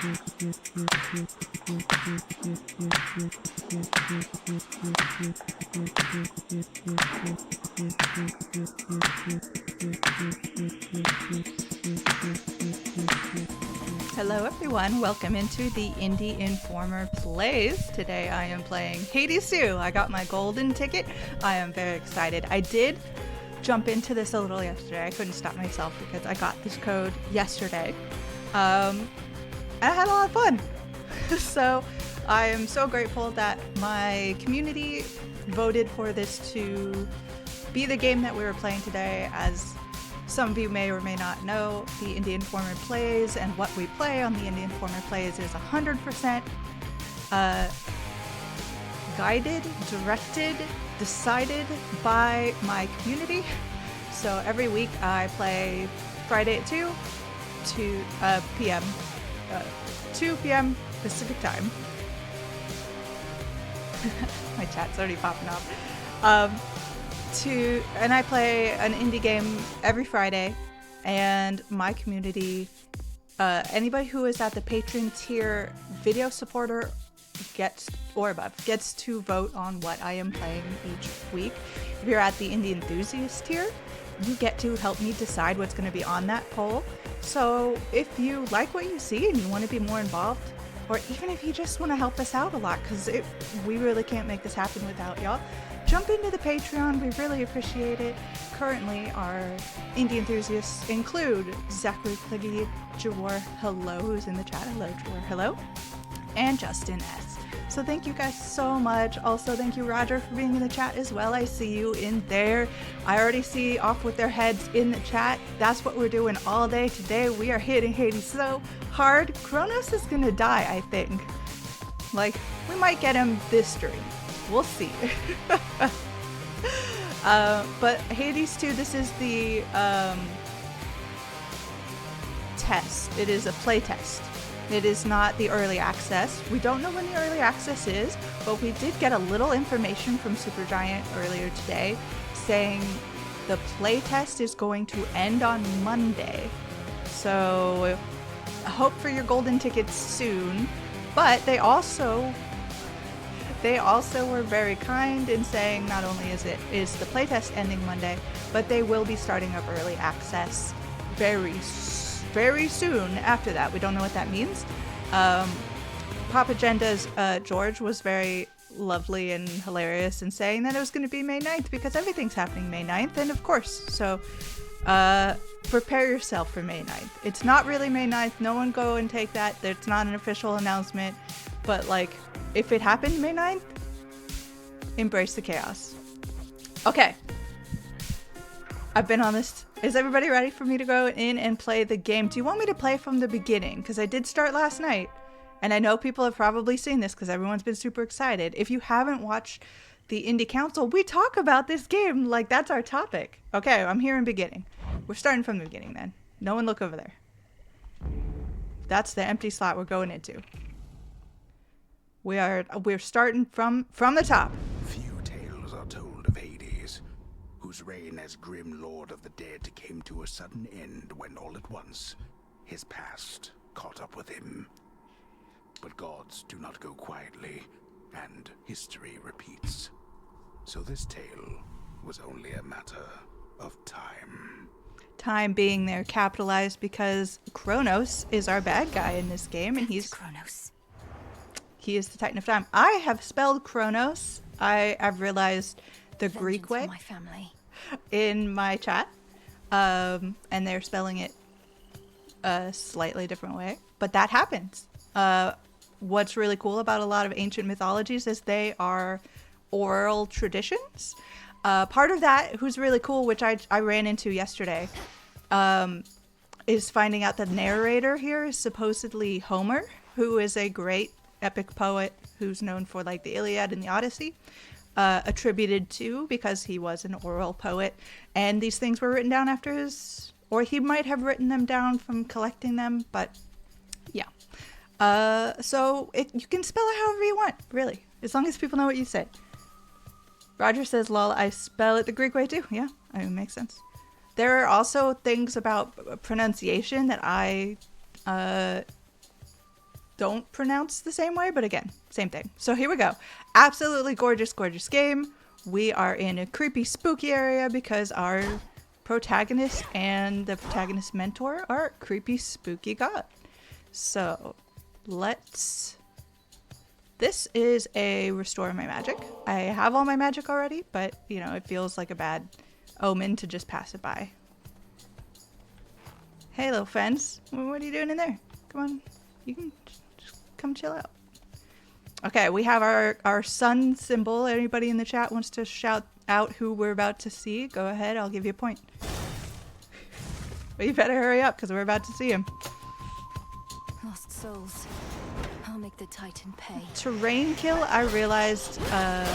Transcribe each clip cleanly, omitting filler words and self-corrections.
Hello everyone, welcome into the Indie Informer Plays. Today I am playing Hades 2. I got my golden ticket. I am very excited. I did jump into this a little yesterday. I couldn't stop myself because I got this code yesterday. And I had a lot of fun. So I am so grateful that my community voted for this to be the game that we were playing today. As some of you may or may not know, the Indie Informer Plays and what we play on the Indie Informer Plays is 100% guided, directed, decided by my community. So every week I play Friday at 2 p.m. 2 p.m. Pacific time. My chat's already popping off. And I play an indie game every Friday, and my community, anybody who is at the patron tier video supporter gets to vote on what I am playing each week. If you're at the indie enthusiast tier, you get to help me decide what's going to be on that poll. So if you like what you see and you want to be more involved, or even if you just want to help us out a lot, because we really can't make this happen without y'all, jump into the Patreon. We really appreciate it. Currently, our indie enthusiasts include Zachary Pliggy, Jawar, hello, who's in the chat. Hello, Jawar, hello. And Justin S. So thank you guys so much. Also, thank you, Roger, for being in the chat as well. I see you in there. I already see off with their heads in the chat. That's what we're doing all day today. We are hitting Hades so hard. Chronos is gonna die, I think. Like, we might get him this stream. We'll see. But Hades 2, this is the test. It is a play test. It is not the early access. We don't know when the early access is, but we did get a little information from Supergiant earlier today saying the play test is going to end on Monday. So I hope for your golden tickets soon. But they also were very kind in saying not only is the playtest ending Monday, but they will be starting up early access very soon after that. We don't know what that means. Pop Agenda's George was very lovely and hilarious in saying that it was going to be May 9th because everything's happening May 9th, and of course, so prepare yourself for May 9th. It's not really May 9th. No one go and take that. It's not an official announcement, but like, if it happened May 9th, embrace the chaos. Okay. I've been on this. Is everybody ready for me to go in and play the game? Do you want me to play from the beginning? Because I did start last night, and I know people have probably seen this because everyone's been super excited. If you haven't watched the Indie Council, we talk about this game like that's our topic. Okay, I'm here in beginning. We're starting from the beginning then. No one look over there. That's the empty slot we're going into. We're starting from the top. Few tales are told of Hades, whose reign as grim lord of the dead came to a sudden end when all at once his past caught up with him. But gods do not go quietly, and history repeats. So this tale was only a matter of time. Time being there capitalized because Chronos is our bad guy in this game, and he's Chronos. He is the Titan of Time. I have spelled Chronos. I have realized the Vengeance Greek way for my family. in my chat, and they're spelling it a slightly different way, but that happens. What's really cool about a lot of ancient mythologies is they are oral traditions. Part of that, who's really cool, which I ran into yesterday, is finding out the narrator here is supposedly Homer, who is a great epic poet who's known for like the Iliad and the Odyssey, attributed to because he was an oral poet, and these things were written down after his, or he might have written them down from collecting them, but yeah. So you can spell it however you want, really, as long as people know what you said. Roger says, lol, I spell it the Greek way too. Yeah, I mean, it makes sense. There are also things about pronunciation that I don't pronounce the same way, but again, same thing. So here we go. Absolutely gorgeous, gorgeous game. We are in a creepy, spooky area because our protagonist and the protagonist mentor are creepy, spooky god. So let's... This is a restore my magic. I have all my magic already, but you know, it feels like a bad omen to just pass it by. Hey little friends, what are you doing in there? Come on, you can just come chill out. Okay, we have our sun symbol. Anybody in the chat wants to shout out who we're about to see? Go ahead, I'll give you a point. But you better hurry up because we're about to see him. Lost souls. I'll make the Titan pay. Terrain kill, I realized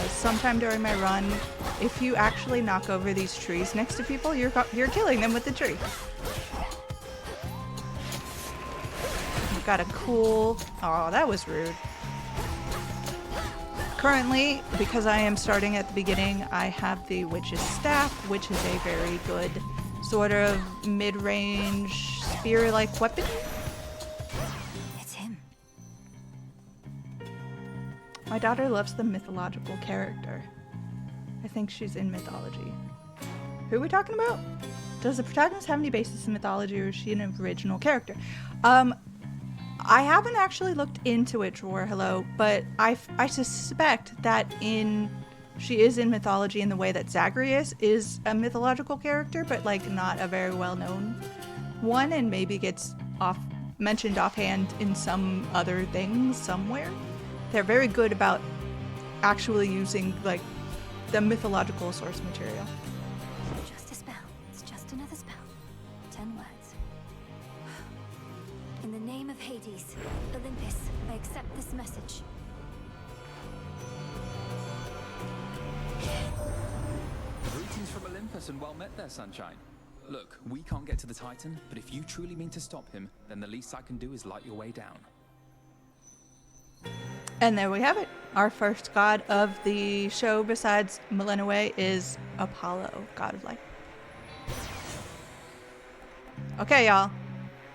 sometime during my run, if you actually knock over these trees next to people, you're killing them with the tree. You've got a cool... Oh, that was rude. Currently, because I am starting at the beginning, I have the Witch's Staff, which is a very good sort of mid-range spear-like weapon. It's him. My daughter loves the mythological character. I think she's in mythology. Who are we talking about? Does the protagonist have any basis in mythology, or is she an original character? I haven't actually looked into it, Drawer, hello, but I suspect that she is in mythology in the way that Zagreus is a mythological character, but like not a very well-known one, and maybe gets mentioned offhand in some other things somewhere. They're very good about actually using like the mythological source material. Just a spell. It's just another spell. 10 words. In the name of Hades, Olympus, I accept this message. Greetings from Olympus and well met there, Sunshine. Look, we can't get to the Titan, but if you truly mean to stop him, then the least I can do is light your way down. And there we have it. Our first god of the show besides Melinoe is Apollo, god of light. Okay, y'all.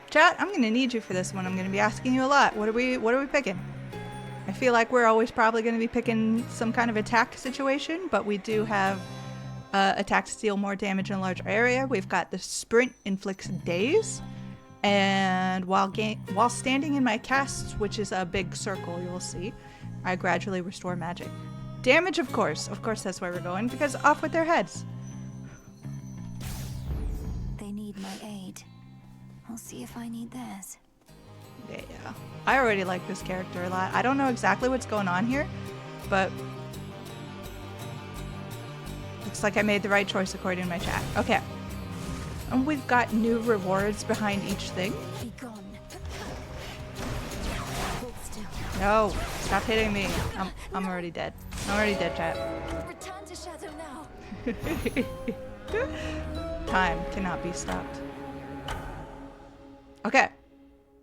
Chat, I'm gonna need you for this one. I'm gonna be asking you a lot. What are we picking? I feel like we're always probably gonna be picking some kind of attack situation, but we do have attack to deal more damage in a larger area. We've got the sprint inflicts daze, and while standing in my casts, which is a big circle, you'll see, I gradually restore magic. Damage, of course that's where we're going, because off with their heads. They need my aid. I'll see if I need theirs. Yeah. I already like this character a lot. I don't know exactly what's going on here, but looks like I made the right choice according to my chat. Okay. And we've got new rewards behind each thing. Be gone. Hold still. No, stop hitting me. I'm already dead. I'm already dead, chat. Return to shadow now. Time cannot be stopped. Okay.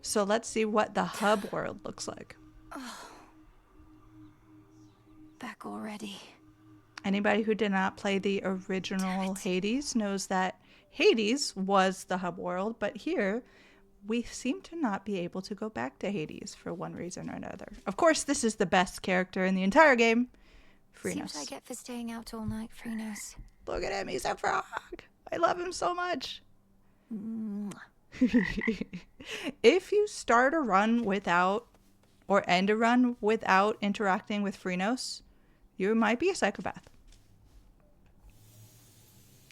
So let's see what the hub world looks like. Back already. Anybody who did not play the original Hades knows that Hades was the hub world, but here we seem to not be able to go back to Hades for one reason or another. Of course, this is the best character in the entire game, Frinos. Seems I get for staying out all night, Frinos. Look at him, he's a frog. I love him so much. If you start a run without, or end a run without interacting with Frinos, you might be a psychopath.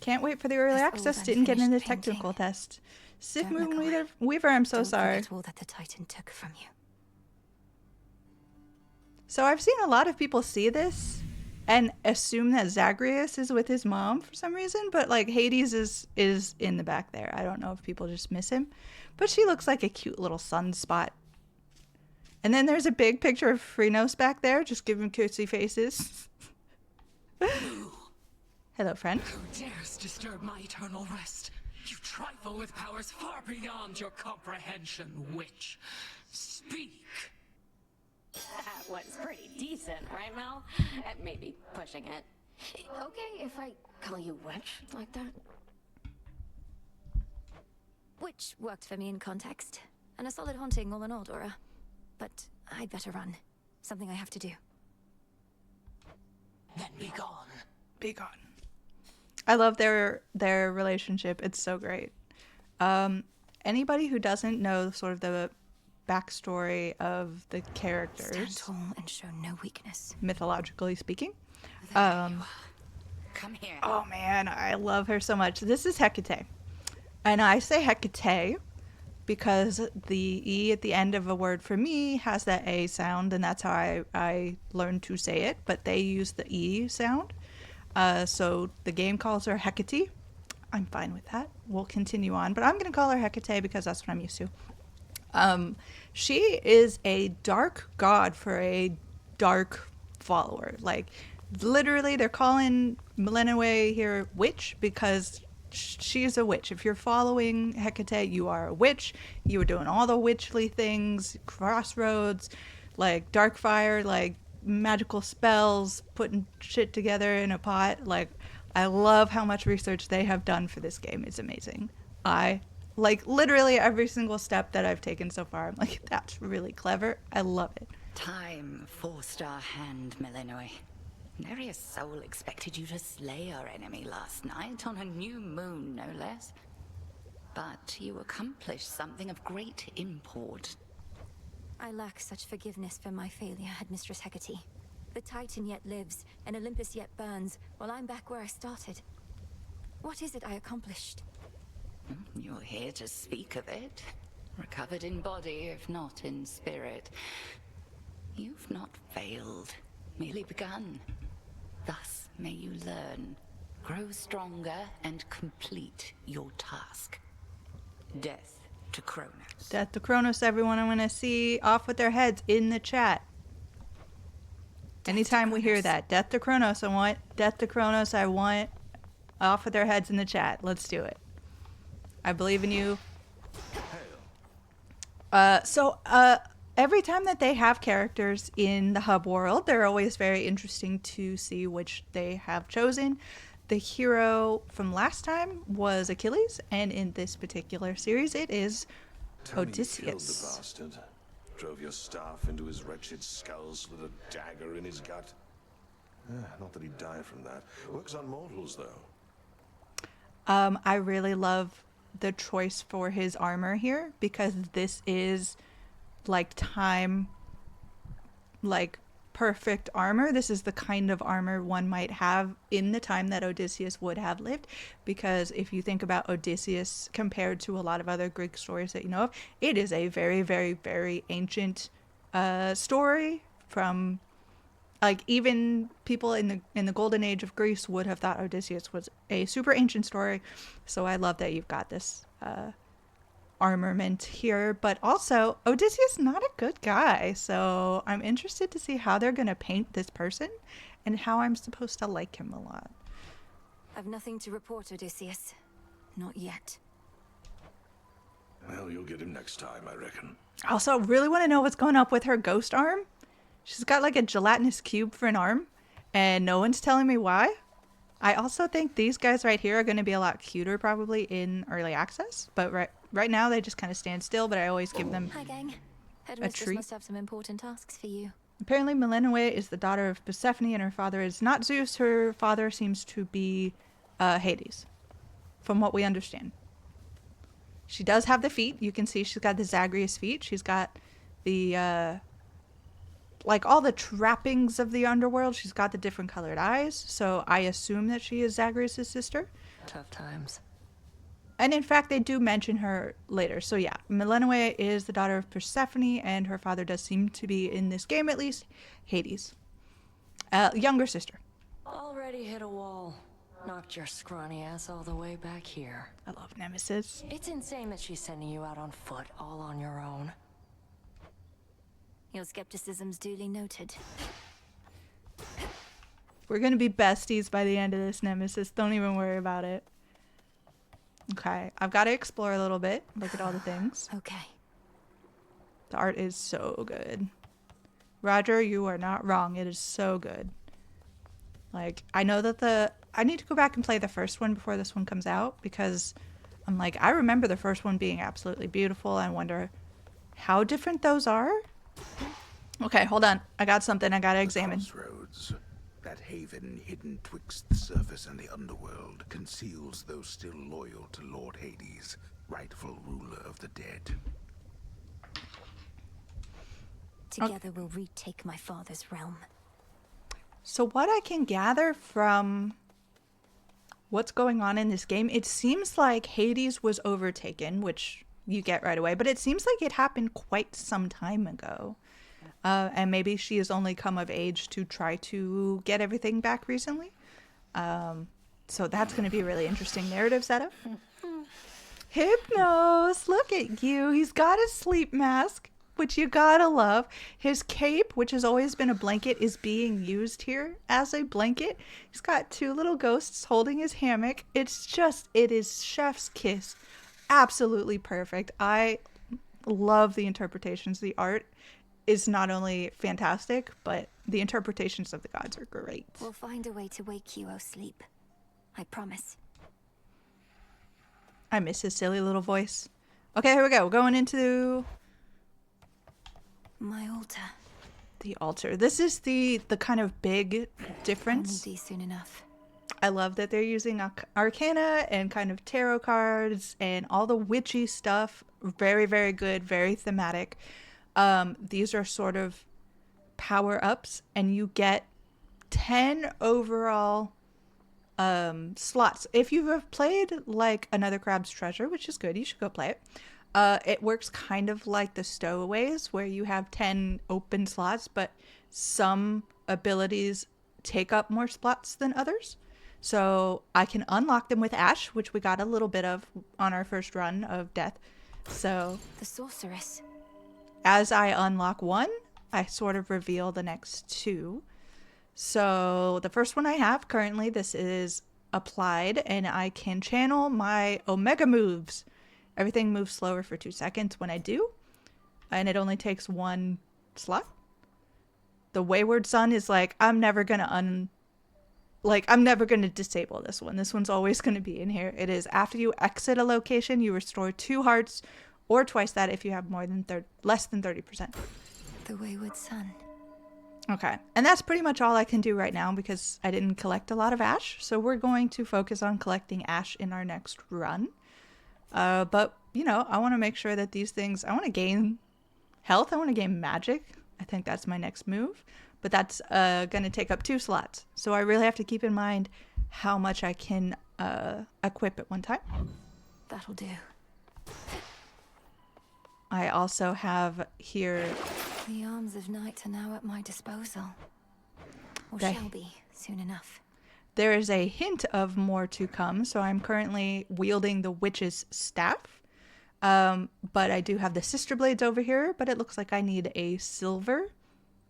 Can't wait for the early access. Didn't get in the technical test. Sith Moon Weaver, I'm so sorry. Don't forget all that the Titan took from you. So I've seen a lot of people see this and assume that Zagreus is with his mom for some reason, but like Hades is in the back there. I don't know if people just miss him, but she looks like a cute little sunspot. And then there's a big picture of Frinos back there, just giving cutesy faces. Hello, friend. Who dares disturb my eternal rest? You trifle with powers far beyond your comprehension, witch. Speak. That was pretty decent, right, Mel? Maybe pushing it. Okay if I call you witch like that? Which worked for me in context. And a solid haunting all in all, Dora. but I'd better run. Something I have to do. Then be gone. Be gone. I love their relationship. It's so great. Anybody who doesn't know sort of the backstory of the characters, Stand tall and show no weakness. mythologically speaking, Come here. oh man, I love her so much. This is Hecate. And I say Hecate because the E at the end of a word for me has that A sound, and that's how I learned to say it, but they use the E sound. So the game calls her Hecate. I'm fine with that. We'll continue on, but I'm going to call her Hecate because that's what I'm used to. She is a dark god for a dark follower. Like, literally, they're calling Millennium here witch because she's a witch. If you're following Hecate, you are a witch. You were doing all the witchly things, crossroads, like dark fire, like magical spells, putting shit together in a pot. Like, I love how much research they have done for this game. It's amazing. I like literally every single step that I've taken so far. I'm like, that's really clever. I love it. Time forced our hand, Millenoi. Nary a soul expected you to slay our enemy last night on a new moon, no less. But you accomplished something of great import. I lack such forgiveness for my failure, Headmistress Hecate. The Titan yet lives, and Olympus yet burns, while I'm back where I started. What is it I accomplished? You're here to speak of it. Recovered in body, if not in spirit. You've not failed, merely begun. Thus may you learn, grow stronger, and complete your task. Death to Chronos. Death to Chronos, everyone. I want to see off with their heads in the chat. Anytime we hear that, death to Chronos, I want death to Chronos. I want off with their heads in the chat. Let's do it. I believe in you. Every time that they have characters in the hub world, they're always very interesting to see which they have chosen. The hero from last time was Achilles, and in this particular series, it is Odysseus. You killed the bastard. Drove your staff into his wretched skull, slid a dagger in his gut. Not that he'd die from that. Works on mortals, though. I really love the choice for his armor here because this is like time, like perfect armor. This is the kind of armor one might have in the time that Odysseus would have lived, because if you think about Odysseus compared to a lot of other Greek stories that you know of, it is a very, very, very ancient story. From like even people in the golden age of Greece would have thought Odysseus was a super ancient story. So I love that you've got this armament here, but also Odysseus not a good guy, so I'm interested to see how they're gonna paint this person and how I'm supposed to like him a lot. I've nothing to report, Odysseus. Not yet. Well, you'll get him next time, I reckon. I also really want to know what's going up with her ghost arm. She's got like a gelatinous cube for an arm, and no one's telling me why. I also think these guys right here are going to be a lot cuter probably in early access, but right now they just kind of stand still, but I always give them Hi, gang. Headmistress treat. must have some important tasks for you. Apparently Millennium is the daughter of Persephone, and her father is not Zeus. Her father seems to be Hades, from what we understand. She does have the feet. You can see she's got the Zagreus feet. She's got the like all the trappings of the underworld. She's got the different colored eyes, so I assume that she is Zagreus' sister. Tough times. And in fact, they do mention her later. So yeah, Millennium is the daughter of Persephone, and her father does seem to be, in this game at least, Hades. Younger sister. Already hit a wall. Knocked your scrawny ass all the way back here. I love Nemesis. It's insane that she's sending you out on foot all on your own. Your skepticism's duly noted. We're going to be besties by the end of this, Nemesis. Don't even worry about it. Okay, I've got to explore a little bit. Look at all the things. Okay. The art is so good. Roger, you are not wrong. It is so good. Like, I know that I need to go back and play the first one before this one comes out, because I'm like, I remember the first one being absolutely beautiful. I wonder how different those are. Okay, hold on. I got something I gotta The examine. crossroads, that haven hidden twixt the surface and the underworld, conceals those still loyal to Lord Hades, rightful ruler of the dead. Together we'll retake my father's realm. So what I can gather from what's going on in this game, it seems like Hades was overtaken, which you get right away, but it seems like it happened quite some time ago. And maybe she has only come of age to try to get everything back recently. So that's going to be a really interesting narrative setup. Hypnos, look at you. He's got his sleep mask, which you gotta love. His cape, which has always been a blanket, is being used here as a blanket. He's got two little ghosts holding his hammock. It is chef's kiss. Absolutely perfect. I love the interpretations. The art is not only fantastic, but the interpretations of the gods are great. We'll find a way to wake you, O sleep. I promise. I miss his silly little voice. Okay, here we go. We're going into My altar. the altar. This is the kind of big I'll need difference. these soon enough. I love that they're using arcana and kind of tarot cards and all the witchy stuff. Very, very good. Very thematic. These are sort of power-ups, and you get 10 overall slots. If you have played like Another Crab's Treasure, which is good, you should go play it. It works kind of like the Stowaways, where you have 10 open slots, but some abilities take up more slots than others. So I can unlock them with Ash, which we got a little bit of on our first run of Death. So The sorceress. as I unlock one, I sort of reveal the next two. So the first one I have currently, this is applied, and I can channel my Omega moves. Everything moves slower for 2 seconds when I do, and it only takes one slot. The Wayward Sun is like, I'm never gonna disable this one. This one's always gonna be in here. It is after you exit a location, you restore 2 hearts, or twice that if you have less than 30%. The Wayward Sun. Okay, and that's pretty much all I can do right now because I didn't collect a lot of Ash. So we're going to focus on collecting Ash in our next run. But, you know, I want to make sure that these things, I want to gain health. I want to gain magic. I think that's my next move. But that's going to take up 2 slots. So I really have to keep in mind how much I can equip at one time. That'll do. I also have here... The arms of night are now at my disposal. Or They- shall be, soon enough. There is a hint of more to come, so I'm currently wielding the witch's staff. But I do have the sister blades over here, but it looks like I need a silver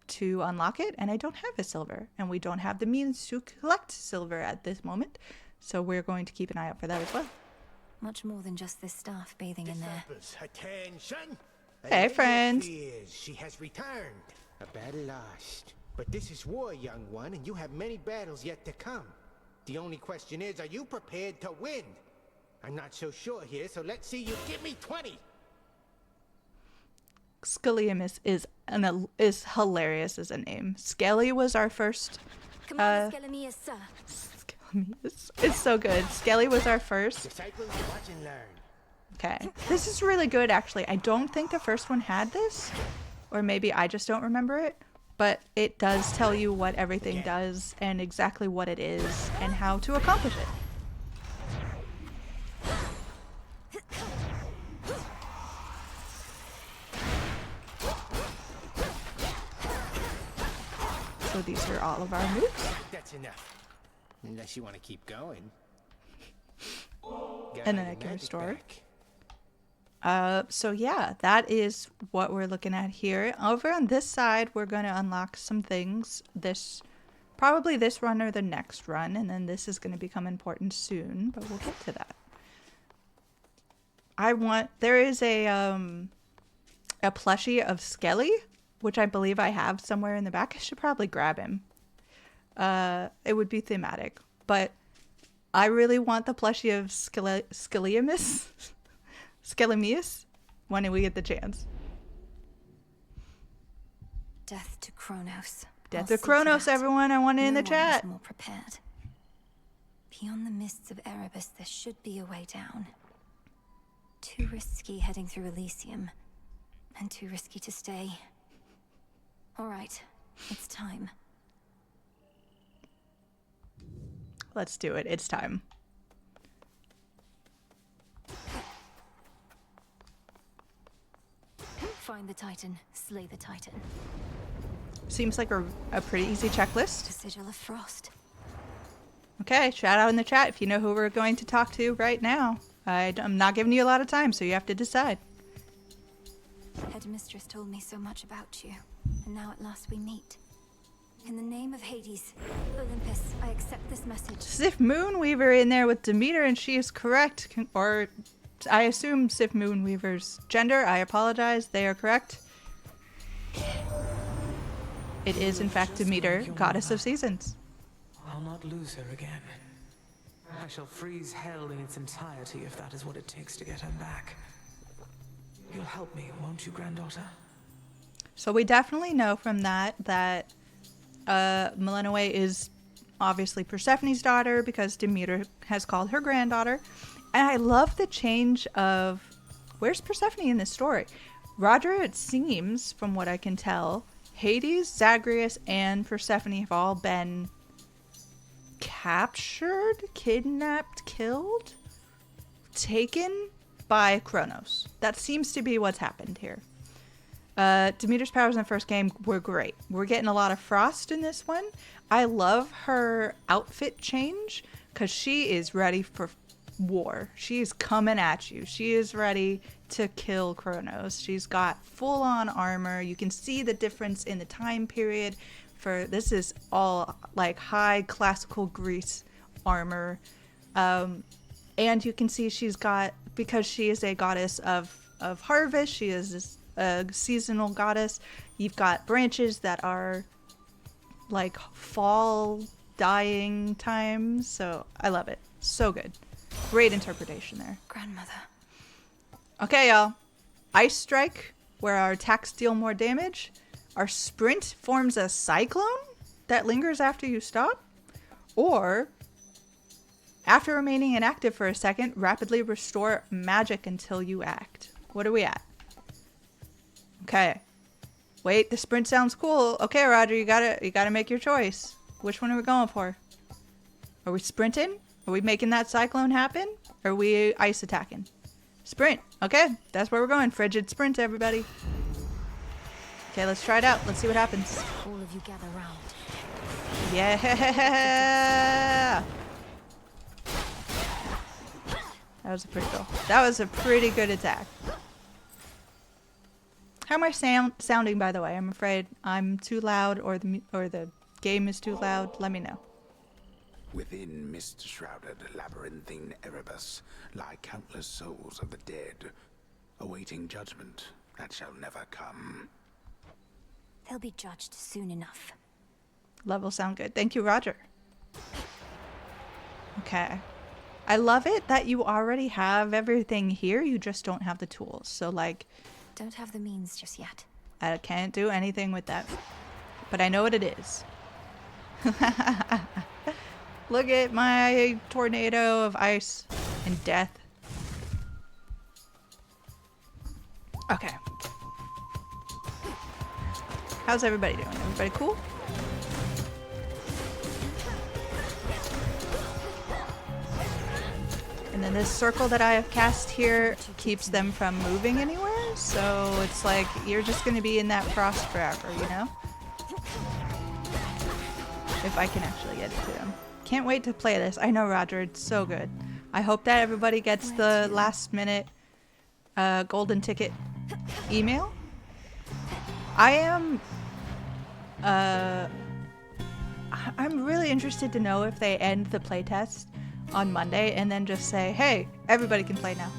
to unlock it, and I don't have a silver, and we don't have the means to collect silver at this moment, so we're going to keep an eye out for that as well. Much more than just this staff bathing in there. Attention! Hey, friends. She has returned. A battle lost. But this is war, young one, and you have many battles yet to come. The only question is, are you prepared to win? I'm not so sure here, so let's see you give me 20. Scaliamus is hilarious as a name. Skelly was our first. Commander Skelemius, sir. Scaliamus. It's so good. Skelly was our first. Disciples, watch and learn. Okay. This is really good, actually. I don't think the first one had this, or maybe I just don't remember it, but it does tell you what everything does and exactly what it is and how to accomplish it. So these are all of our moves. That's enough. Unless you want to keep going. And then I can restore. So yeah, that is what we're looking at here. Over on this side, we're going to unlock some things. Probably this run or the next run, and then this is going to become important soon, but we'll get to that. There is a plushie of Skelly, which I believe I have somewhere in the back. I should probably grab him. It would be thematic, but I really want the plushie of Skelemius when we get the chance. Death to Chronos. Death I'll to see Chronos, that. everyone. I want it in No the one was chat. more prepared. Beyond the mists of Erebus, there should be a way down. Too risky heading through Elysium, and too risky to stay. All right, it's time. Let's do it. It's time. Find the Titan, slay the Titan. Seems like a pretty easy checklist. The Sigil of Frost. Okay, shout out in the chat if you know who we're going to talk to right now. I'm not giving you a lot of time, so you have to decide. Headmistress told me so much about you, and now at last we meet. In the name of Hades, Olympus, I accept this message. Sif Moonweaver in there with Demeter, and she is correct. Or, I assume Sif Moonweaver's gender. I apologize. They are correct. It is, in fact, Demeter, goddess of seasons. I'll not lose her again. I shall freeze hell in its entirety if that is what it takes to get her back. You'll help me, won't you, granddaughter? So we definitely know from that Melinoe is obviously Persephone's daughter because Demeter has called her granddaughter. And I love the change of... Where's Persephone in this story? Roger, it seems, from what I can tell, Hades, Zagreus, and Persephone have all been captured, kidnapped, killed, taken by Chronos. That seems to be what's happened here. Demeter's powers in the first game were great. We're getting a lot of Frost in this one. I love her outfit change because she is ready for war. She is coming at you. She is ready to kill Chronos. She's got full-on armor. You can see the difference in the time period. For this is all like high classical Greece armor, and you can see she's got, because she is a goddess of harvest. She is a seasonal goddess. You've got branches that are like fall dying times. So I love it. So good. Great interpretation there. Grandmother. Okay, y'all. Ice Strike, where our attacks deal more damage. Our Sprint forms a cyclone that lingers after you stop. Or, after remaining inactive for a second, rapidly restore magic until you act. What are we at? Okay. Wait, the Sprint sounds cool. Okay, Roger, you gotta make your choice. Which one are we going for? Are we sprinting? Are we making that cyclone happen? Or are we ice attacking? Sprint. Okay, that's where we're going. Frigid sprint, everybody. Okay, let's try it out. Let's see what happens. All of you gather round. Yeah! That was a pretty good attack. How am I sounding, by the way? I'm afraid I'm too loud, or the game is too loud. Let me know. Within mist-shrouded labyrinthine Erebus lie countless souls of the dead, awaiting judgment that shall never come. They'll be judged soon enough. Levels sound good. Thank you, Roger. Okay. I love it that you already have everything here. You just don't have the tools. So, like... Don't have the means just yet. I can't do anything with that. But I know what it is. Look at my tornado of ice and death. Okay. How's everybody doing? Everybody cool? And then this circle that I have cast here keeps them from moving anywhere. So it's like you're just going to be in that frost forever, you know? If I can actually get it to them. Can't wait to play this. I know, Roger. It's so good. I hope that everybody gets the last minute golden ticket email. I am... I'm really interested to know if they end the playtest on Monday and then just say, hey, everybody can play now.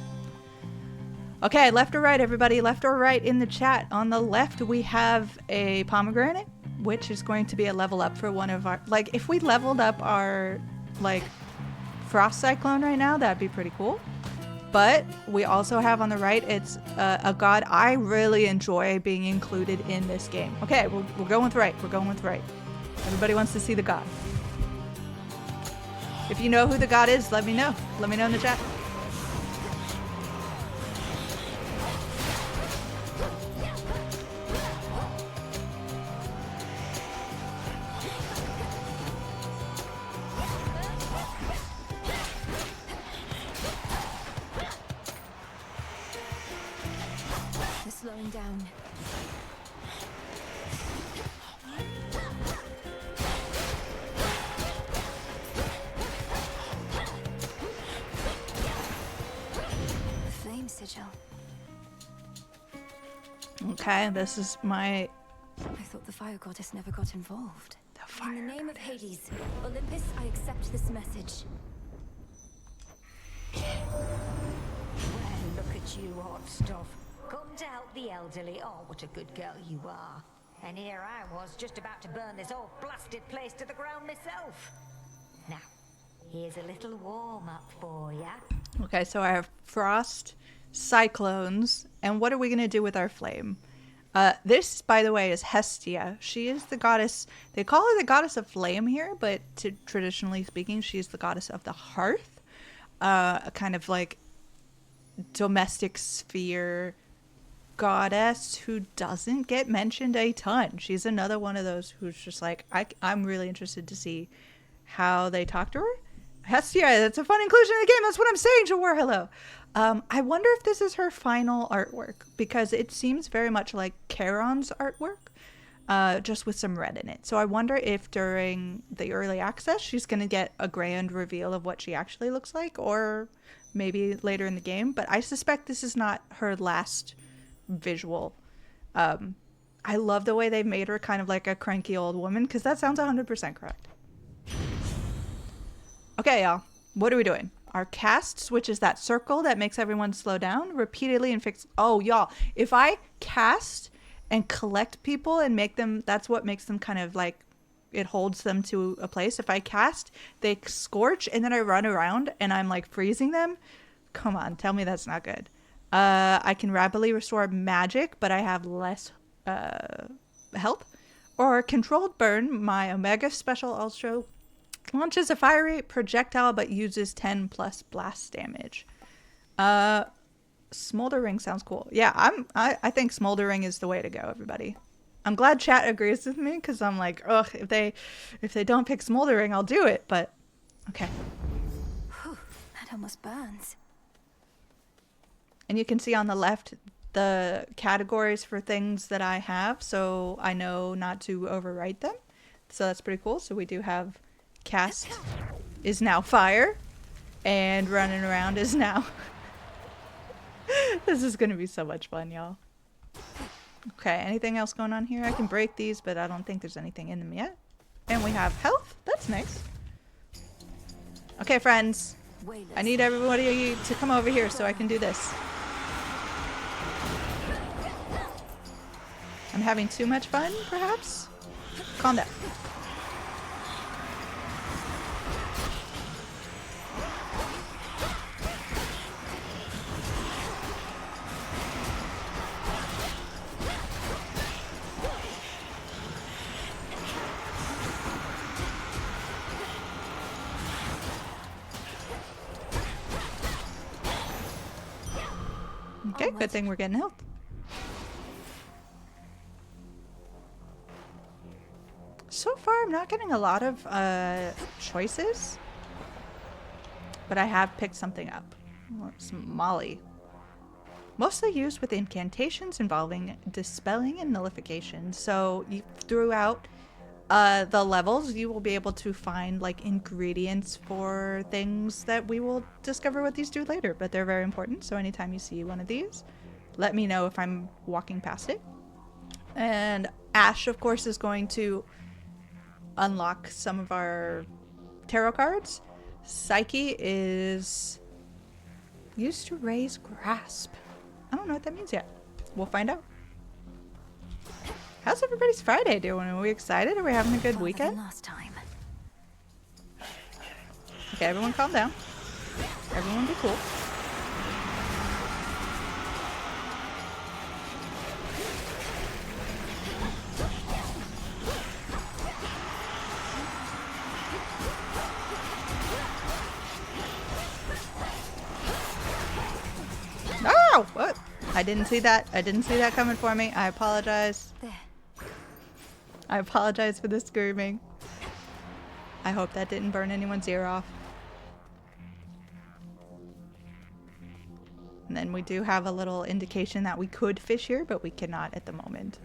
Okay, left or right, everybody? Left or right in the chat? On the left, we have a pomegranate, which is going to be a level up for one of our... Like, if we leveled up our, like, Frost Cyclone right now, that'd be pretty cool. But we also have on the right, it's a god I really enjoy being included in this game. Okay, we're going with right. We're going with right. Everybody wants to see the god. If you know who the god is, let me know. Let me know in the chat. They're slowing down. Flame sigil. Okay, this is my... I thought the fire goddess never got involved. The fire In the name of goddess. Hades, Olympus, I accept this message. Well, look at you, hot stuff. Come to help the elderly. Oh, what a good girl you are. And here I was, just about to burn this whole blasted place to the ground myself. Now, here's a little warm-up for ya. Okay, so I have frost, cyclones, and what are we going to do with our flame? This, by the way, is Hestia. She is the goddess, they call her the goddess of flame here, but traditionally speaking, she is the goddess of the hearth. A kind of like domestic sphere goddess who doesn't get mentioned a ton. She's another one of those who's just like, I'm really interested to see how they talk to her. Hestia, that's a fun inclusion in the game. That's what I'm saying, Jawar. Hello. I wonder if this is her final artwork, because it seems very much like Charon's artwork, just with some red in it. So I wonder if during the early access she's going to get a grand reveal of what she actually looks like, or maybe later in the game. But I suspect this is not her last visual. I love the way they made her kind of like a cranky old woman, because that sounds 100% correct. Okay, y'all. What are we doing? Our casts, which is that circle that makes everyone slow down repeatedly and fix. Oh, y'all. If I cast and collect people and make them, that's what makes them kind of like, it holds them to a place. If I cast, they scorch, and then I run around and I'm like freezing them. Come on, tell me that's not good. I can rapidly restore magic, but I have less health. Or controlled burn, my Omega special also launches a fiery projectile but uses 10 plus blast damage. Smoldering sounds cool. Yeah, I think smoldering is the way to go, everybody. I'm glad chat agrees with me, because I'm like, ugh, if they don't pick smoldering, I'll do it. But okay. Whew, that almost burns. And you can see on the left the categories for things that I have, so I know not to overwrite them. So that's pretty cool. So we do have cast is now fire, and running around is now. This is gonna be so much fun, y'all. Okay, anything else going on here? I can break these, but I don't think there's anything in them yet. And we have health. That's nice. Okay, friends. I need everybody to come over here so I can do this. I'm having too much fun, perhaps? Calm down. Okay, good thing we're getting health. So far, I'm not getting a lot of choices, but I have picked something up. Some Molly. Mostly used with incantations involving dispelling and nullification. So throughout the levels, you will be able to find like ingredients for things that we will discover what these do later, but they're very important. So anytime you see one of these, let me know if I'm walking past it. And Ash, of course, is going to unlock some of our tarot cards. Psyche is used to raise grasp. I don't know what that means yet. We'll find out. How's everybody's Friday doing? Are we excited? Are we having a good weekend? Last time. Okay, everyone calm down. Everyone be cool. I didn't see that. I didn't see that coming for me. I apologize. There. I apologize for the screaming. I hope that didn't burn anyone's ear off. And then we do have a little indication that we could fish here, but we cannot at the moment.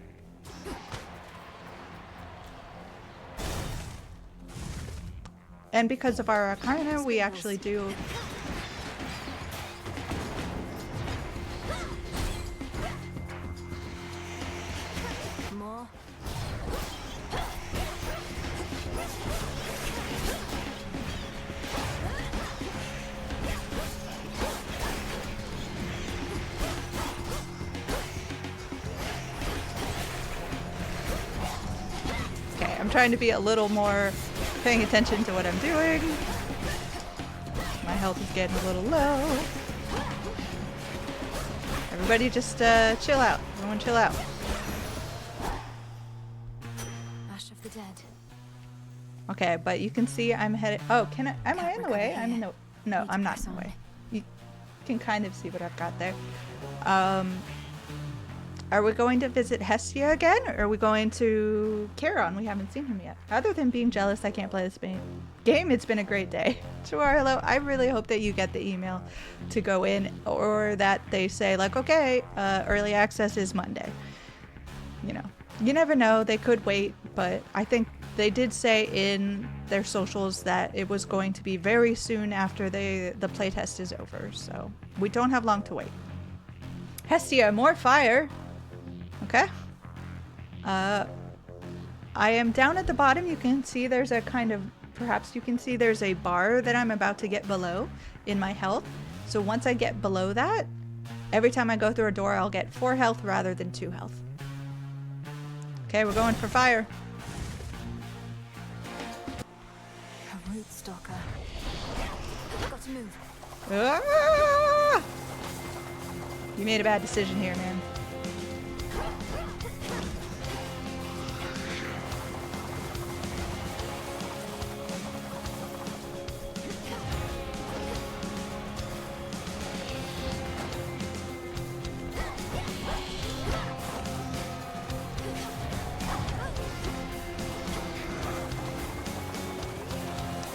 And because of our Arcana, we actually do... More. Okay, I'm trying to be a little more paying attention to what I'm doing. My health is getting a little low. Everybody just chill out. Everyone chill out. Ash of the Dead. Okay, but you can see I'm headed... Oh, can I... Am I in the way? I'm in the... No, I'm not in the way. You can kind of see what I've got there. Are we going to visit Hestia again? Or are we going to Charon? We haven't seen him yet. Other than being jealous I can't play this game, it's been a great day. Chihuahua, I really hope that you get the email to go in, or that they say, like, okay, early access is Monday. You know, you never know. They could wait, but I think they did say in their socials that it was going to be very soon after the playtest is over. So we don't have long to wait. Hestia, more fire. Okay. I am down at the bottom. You can see there's a kind of, perhaps you can see there's a bar that I'm about to get below in my health. So once I get below that, every time I go through a door, I'll get 4 health rather than 2 health. Okay, we're going for fire. A root stalker. Got to move. Ah! You made a bad decision here, man.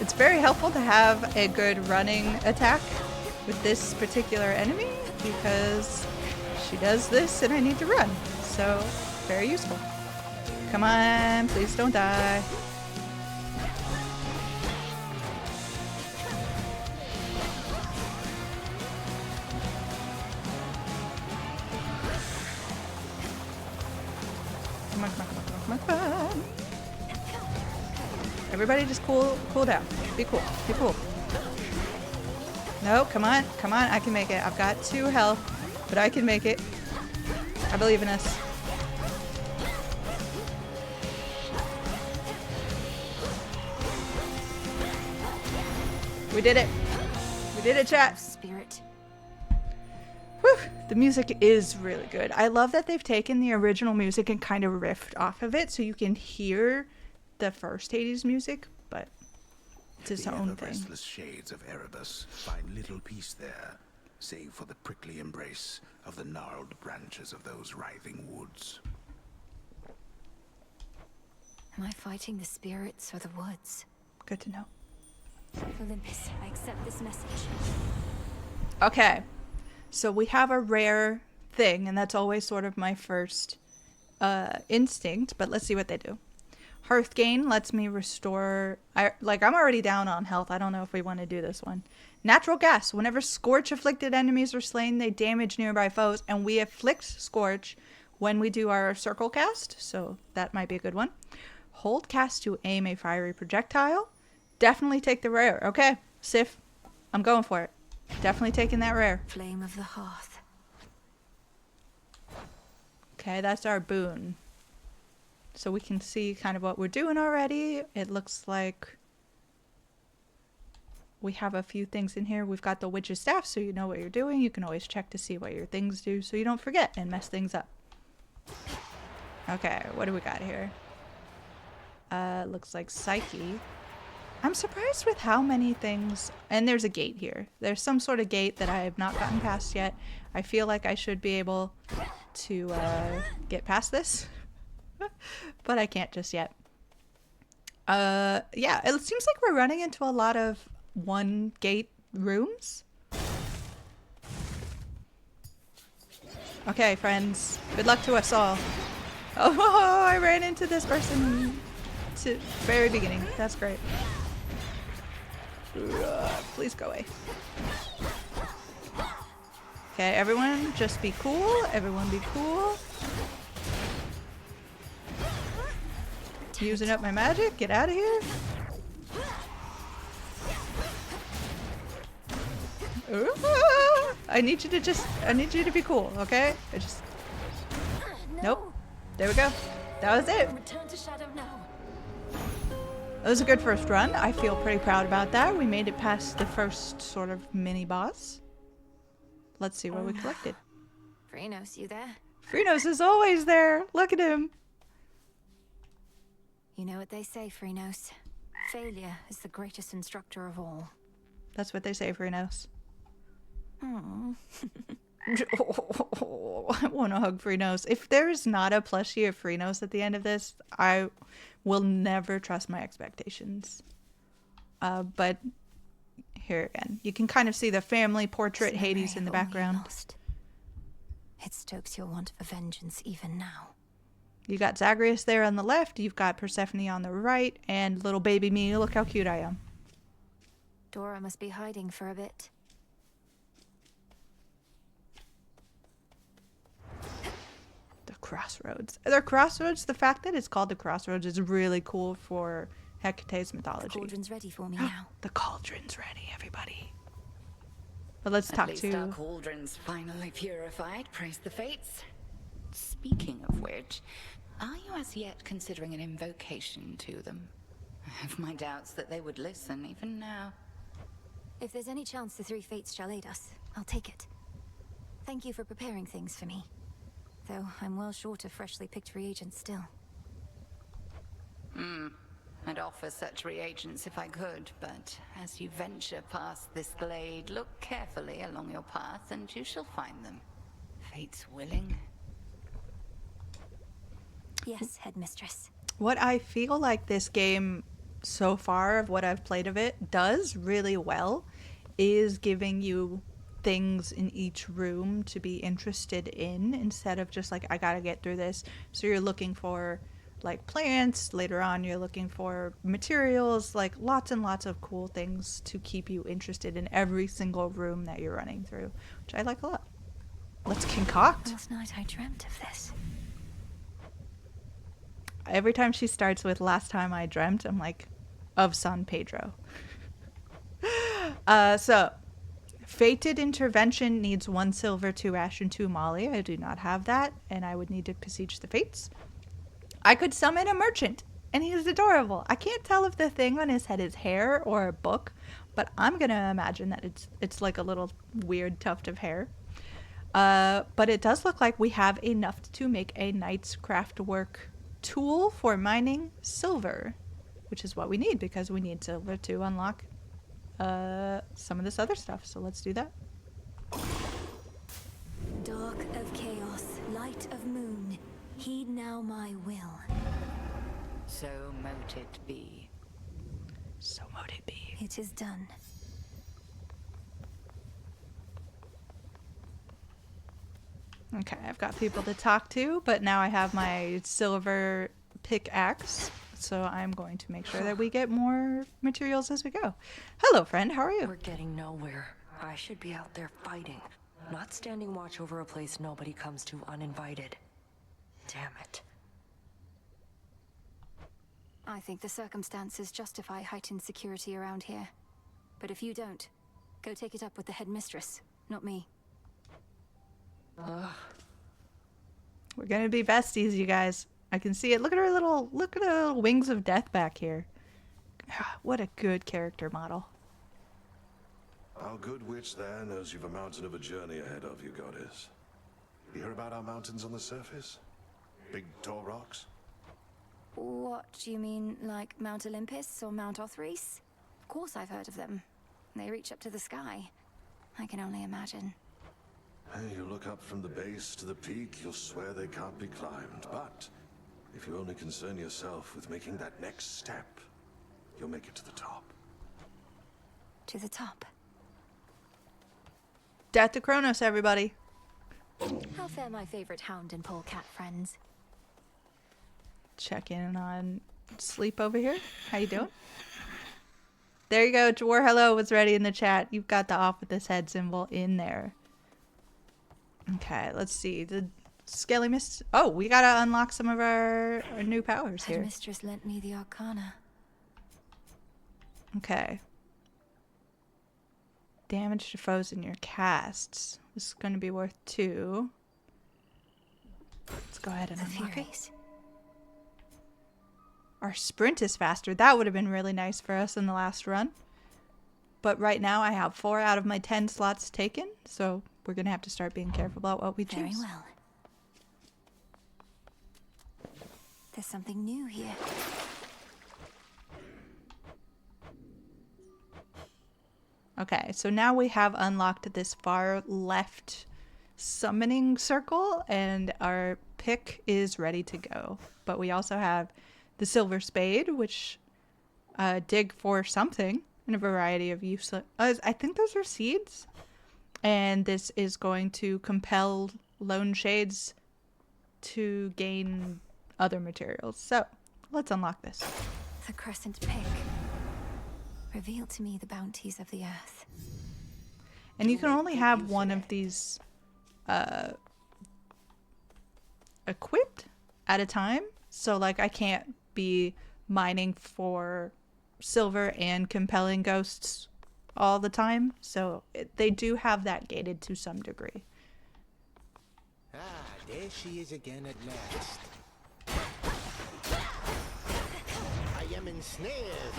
It's very helpful to have a good running attack with this particular enemy because she does this and I need to run. So, very useful. Come on, please don't die. Come on, come on, come on, come on, come on. Everybody just cool down. Be cool. Be cool. No, come on. Come on. I can make it. I've got 2 health, but I can make it. I believe in us. We did it. We did it, chat. Spirit. Whew. The music is really good. I love that they've taken the original music and kind of riffed off of it so you can hear the first Hades music, but it's its own thing. Restless shades of Erebus find little peace there, save for the prickly embrace of the gnarled branches of those writhing woods. Am I fighting the spirits or the woods? Good to know. Olympus, I accept this message. Okay, so we have a rare thing, and that's always sort of my first instinct, but let's see what they do. Hearthgain lets me restore... I'm already down on health. I don't know if we want to do this one. Natural gas. Whenever Scorch-afflicted enemies are slain, they damage nearby foes, and we afflict Scorch when we do our circle cast, so that might be a good one. Hold cast to aim a fiery projectile. Definitely take the rare. Okay, Sif, I'm going for it. Definitely taking that rare. Flame of the Hearth. Okay, that's our boon. So we can see kind of what we're doing already. It looks like we have a few things in here. We've got the Witch's Staff, so you know what you're doing. You can always check to see what your things do so you don't forget and mess things up. Okay, what do we got here? Looks like Psyche. I'm surprised with how many things, and there's a gate here. There's some sort of gate that I have not gotten past yet. I feel like I should be able to get past this, but I can't just yet. Yeah, it seems like we're running into a lot of one gate rooms. Okay, friends, good luck to us all. Oh, I ran into this person to very beginning. That's great. Please go away. Okay, everyone just be cool. Everyone be cool. Using up my magic. Get out of here. I need you to be cool, okay? Nope. There we go. That was it. Return to Shadow now. That was a good first run. I feel pretty proud about that. We made it past the first sort of mini boss. Let's see what we collected. Frinos, you there? Frinos is always there. Look at him. You know what they say, Frinos. Failure is the greatest instructor of all. That's what they say, Frinos. Aww. I want to hug Frinos. If there is not a plushie of Frinos at the end of this, I will never trust my expectations. But here again, you can kind of see the family portrait Hades in the background. It stokes your want for vengeance even now. You got Zagreus there on the left, you've got Persephone on the right, and little baby me. Look how cute I am. Dora must be hiding for a bit. The crossroads. The crossroads, the fact that it's called the crossroads is really cool for Hecate's mythology. The cauldron's ready for me now. The cauldron's ready, everybody. But let's At talk least to... our cauldron's finally purified, praise the fates. Speaking of which, are you as yet considering an invocation to them? I have my doubts that they would listen even now. If there's any chance the three fates shall aid us, I'll take it. Thank you for preparing things for me. Though I'm well short of freshly picked reagents still. I'd offer such reagents if I could, but as you venture past this glade, look carefully along your path and you shall find them. Fate's willing. Yes, headmistress. What I feel like this game so far, of what I've played of it, does really well is giving you things in each room to be interested in, instead of just like, I gotta get through this. So you're looking for like plants, later on you're looking for materials, like lots and lots of cool things to keep you interested in every single room that you're running through, which I like a lot. Let's concoct. Last night I dreamt of this. Every time she starts with last time I dreamt, I'm like, of San Pedro. So Fated Intervention needs 1 silver, 2 ash, and 2 molly. I do not have that, and I would need to beseech the fates. I could summon a merchant, and he's adorable. I can't tell if the thing on his head is hair or a book, but I'm gonna imagine that it's like a little weird tuft of hair. But it does look like we have enough to make a knight's craftwork tool for mining silver, which is what we need because we need silver to unlock some of this other stuff. So let's do that. Dark of chaos, light of moon, heed now my will. So mote it be. So mote it be. It is done. Okay, I've got people to talk to, but now I have my silver pickaxe, so I'm going to make sure that we get more materials as we go. Hello, friend. How are you? We're getting nowhere. I should be out there fighting, not standing watch over a place nobody comes to uninvited. Damn it. I think the circumstances justify heightened security around here. But if you don't, go take it up with the headmistress, not me. We're gonna be besties, you guys. I can see it. Look at her little wings of death back here. What a good character model. Our good witch there knows you've a mountain of a journey ahead of you, goddess. You hear about our mountains on the surface? Big tall rocks? What do you mean, like Mount Olympus or Mount Othries? course I've heard of them. They reach up to the sky. I can only imagine. Hey, you look up from the base to the peak, you'll swear they can't be climbed. But if you only concern yourself with making that next step, you'll make it to the top. To the top. Death to Chronos, everybody. How fare my favorite hound and polecat friends? Check in on Sleep over here. How you doing? There you go. War Hello was ready in the chat. You've got the off with this head symbol in there. Okay, let's see. The Skelly Mist. Oh, we gotta unlock some of our new powers here. Headmistress lent me the Arcana. Okay. Damage to foes in your casts. This is going to be worth 2. Let's go ahead and unlock it. Our sprint is faster. That would have been really nice for us in the last run. But right now I have 4 out of my 10 slots taken. So we're going to have to start being careful about what we choose. Very well. There's something new here. Okay, so now we have unlocked this far left summoning circle, and our pick is ready to go. But we also have the Silver Spade, which dig for something in a variety of useless... I think those are seeds. And this is going to compel Lone Shades to gain other materials. So, let's unlock this. The Crescent Pick. Reveal to me the bounties of the earth. And you can only have one of these equipped at a time. So, like, I can't be mining for silver and compelling ghosts all the time. So, they do have that gated to some degree. Ah, there she is again at last. I am ensnared.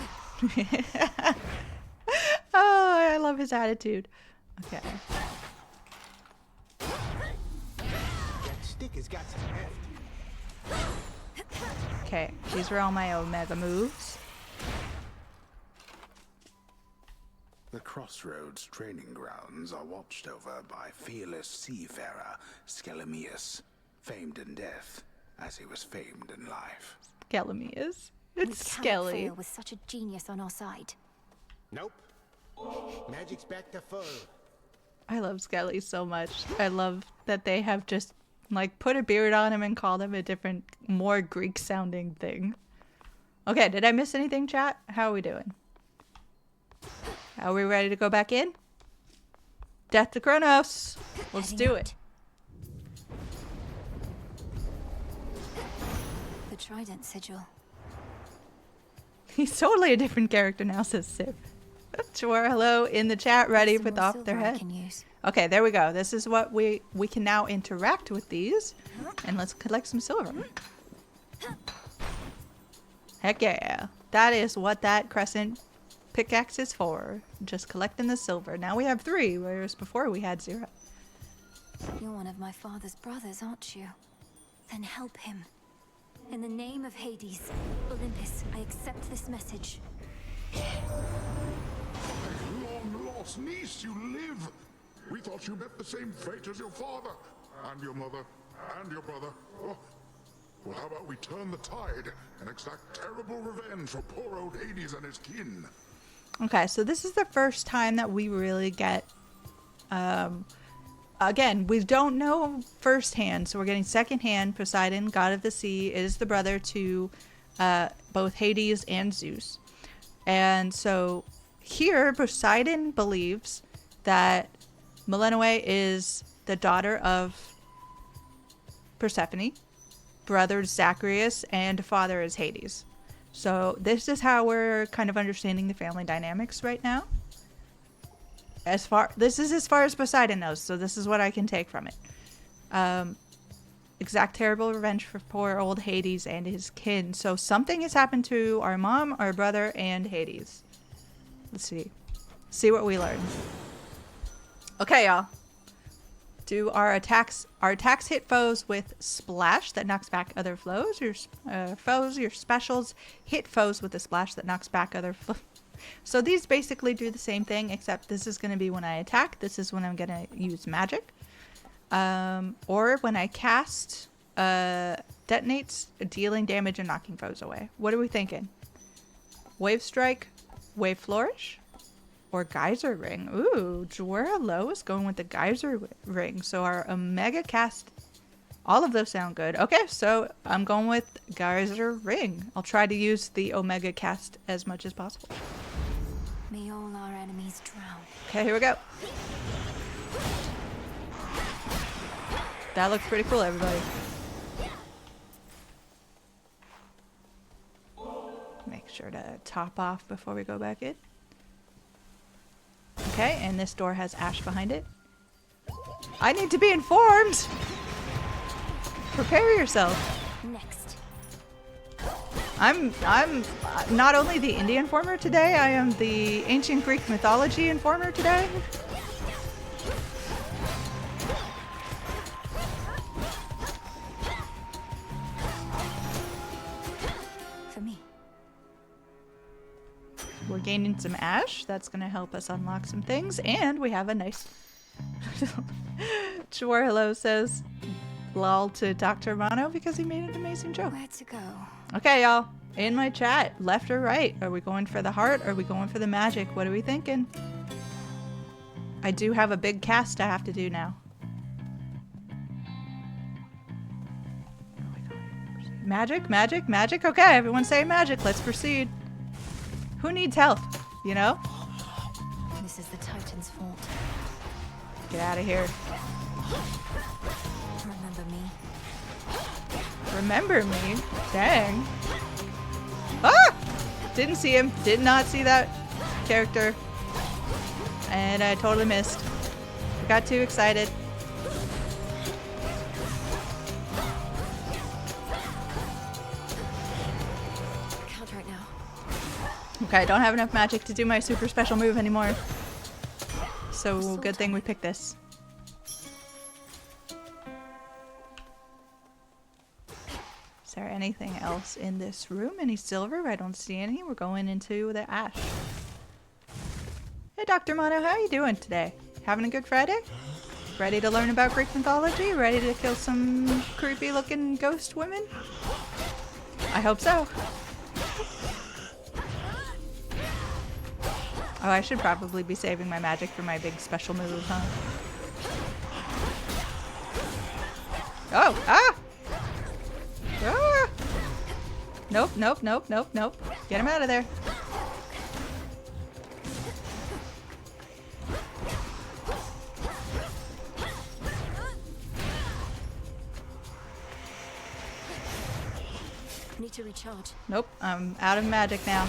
Oh, I love his attitude. Okay. That stick has got some heft. Okay, these were all my Omega moves. The Crossroads training grounds are watched over by fearless seafarer Skelemius, famed in death as he was famed in life. Skelemius. It's We cannot Skelly. fail with such a genius on our side. Nope. Magic's back to full. I love Skelly so much. I love that they have just like put a beard on him and called him a different, more Greek sounding thing. Okay, did I miss anything, chat? How are we doing? Are we ready to go back in? Death to Chronos. Let's do it. The Trident Sigil. He's totally a different character now, says Civ. Sure, hello in the chat, ready with off their head. Okay, there we go. This is what we can now interact with these. And let's collect some silver. Heck yeah. That is what that crescent pickaxe is for. Just collecting the silver. Now we have 3, whereas before we had 0. You're one of my father's brothers, aren't you? Then help him. In the name of Hades, Olympus, I accept this message. Long-lost niece, you live! We thought you met the same fate as your father, and your mother, and your brother. Oh. Well, how about we turn the tide and exact terrible revenge for poor old Hades and his kin? Okay, so this is the first time that we really get... Again, we don't know firsthand, so we're getting secondhand. Poseidon, god of the sea, is the brother to both Hades and Zeus. And so here, Poseidon believes that Melinoe is the daughter of Persephone, brother is Zacharias, and father is Hades. So this is how we're kind of understanding the family dynamics right now. This is as far as Poseidon knows, so this is what I can take from it. Exact terrible revenge for poor old Hades and his kin. So something has happened to our mom, our brother, and Hades. Let's see. See what we learn. Okay, y'all. Do our attacks hit foes with splash that knocks back other foes. Your specials hit foes with a splash that knocks back other So these basically do the same thing, except this is going to be when I attack. This is when I'm going to use magic. Or when I cast, detonates, dealing damage and knocking foes away. What are we thinking? Wave Strike, Wave Flourish, or Geyser Ring? Ooh, Jorah Lowe is going with the Geyser Ring. So our Omega cast, all of those sound good. Okay, so I'm going with Geyser Ring. I'll try to use the Omega cast as much as possible. May all our enemies drown. Okay, here we go. That looks pretty cool, everybody. Make sure to top off before we go back in. Okay, and this door has ash behind it. I need to be informed! Prepare yourself. Next. I'm not only the Indian informer today, I am the ancient Greek mythology informer today. For me. We're gaining some ash. That's going to help us unlock some things. And we have a nice... Hello says lol to Dr. Mono because he made an amazing joke. Where to go? Okay, y'all. In my chat, left or right? Are we going for the heart? Or are we going for the magic? What are we thinking? I do have a big cast I have to do now. Magic, magic, magic. Okay, everyone say magic. Let's proceed. Who needs help? You know? This is the Titan's fault. Get out of here. Remember me? Remember me? Dang. Ah! Didn't see him. Did not see that character. And I totally missed. I got too excited. Count right now. Okay, I don't have enough magic to do my super special move anymore. So good thing we picked this. Is there anything else in this room? Any silver? I don't see any. We're going into the ash. Hey, Dr. Mono, how are you doing today? Having a good Friday? Ready to learn about Greek mythology? Ready to kill some creepy looking ghost women? I hope so. Oh, I should probably be saving my magic for my big special move, huh? Oh! Ah! Ah! Nope, nope, nope, nope, nope. Get him out of there. Need to recharge. Nope, I'm out of magic now.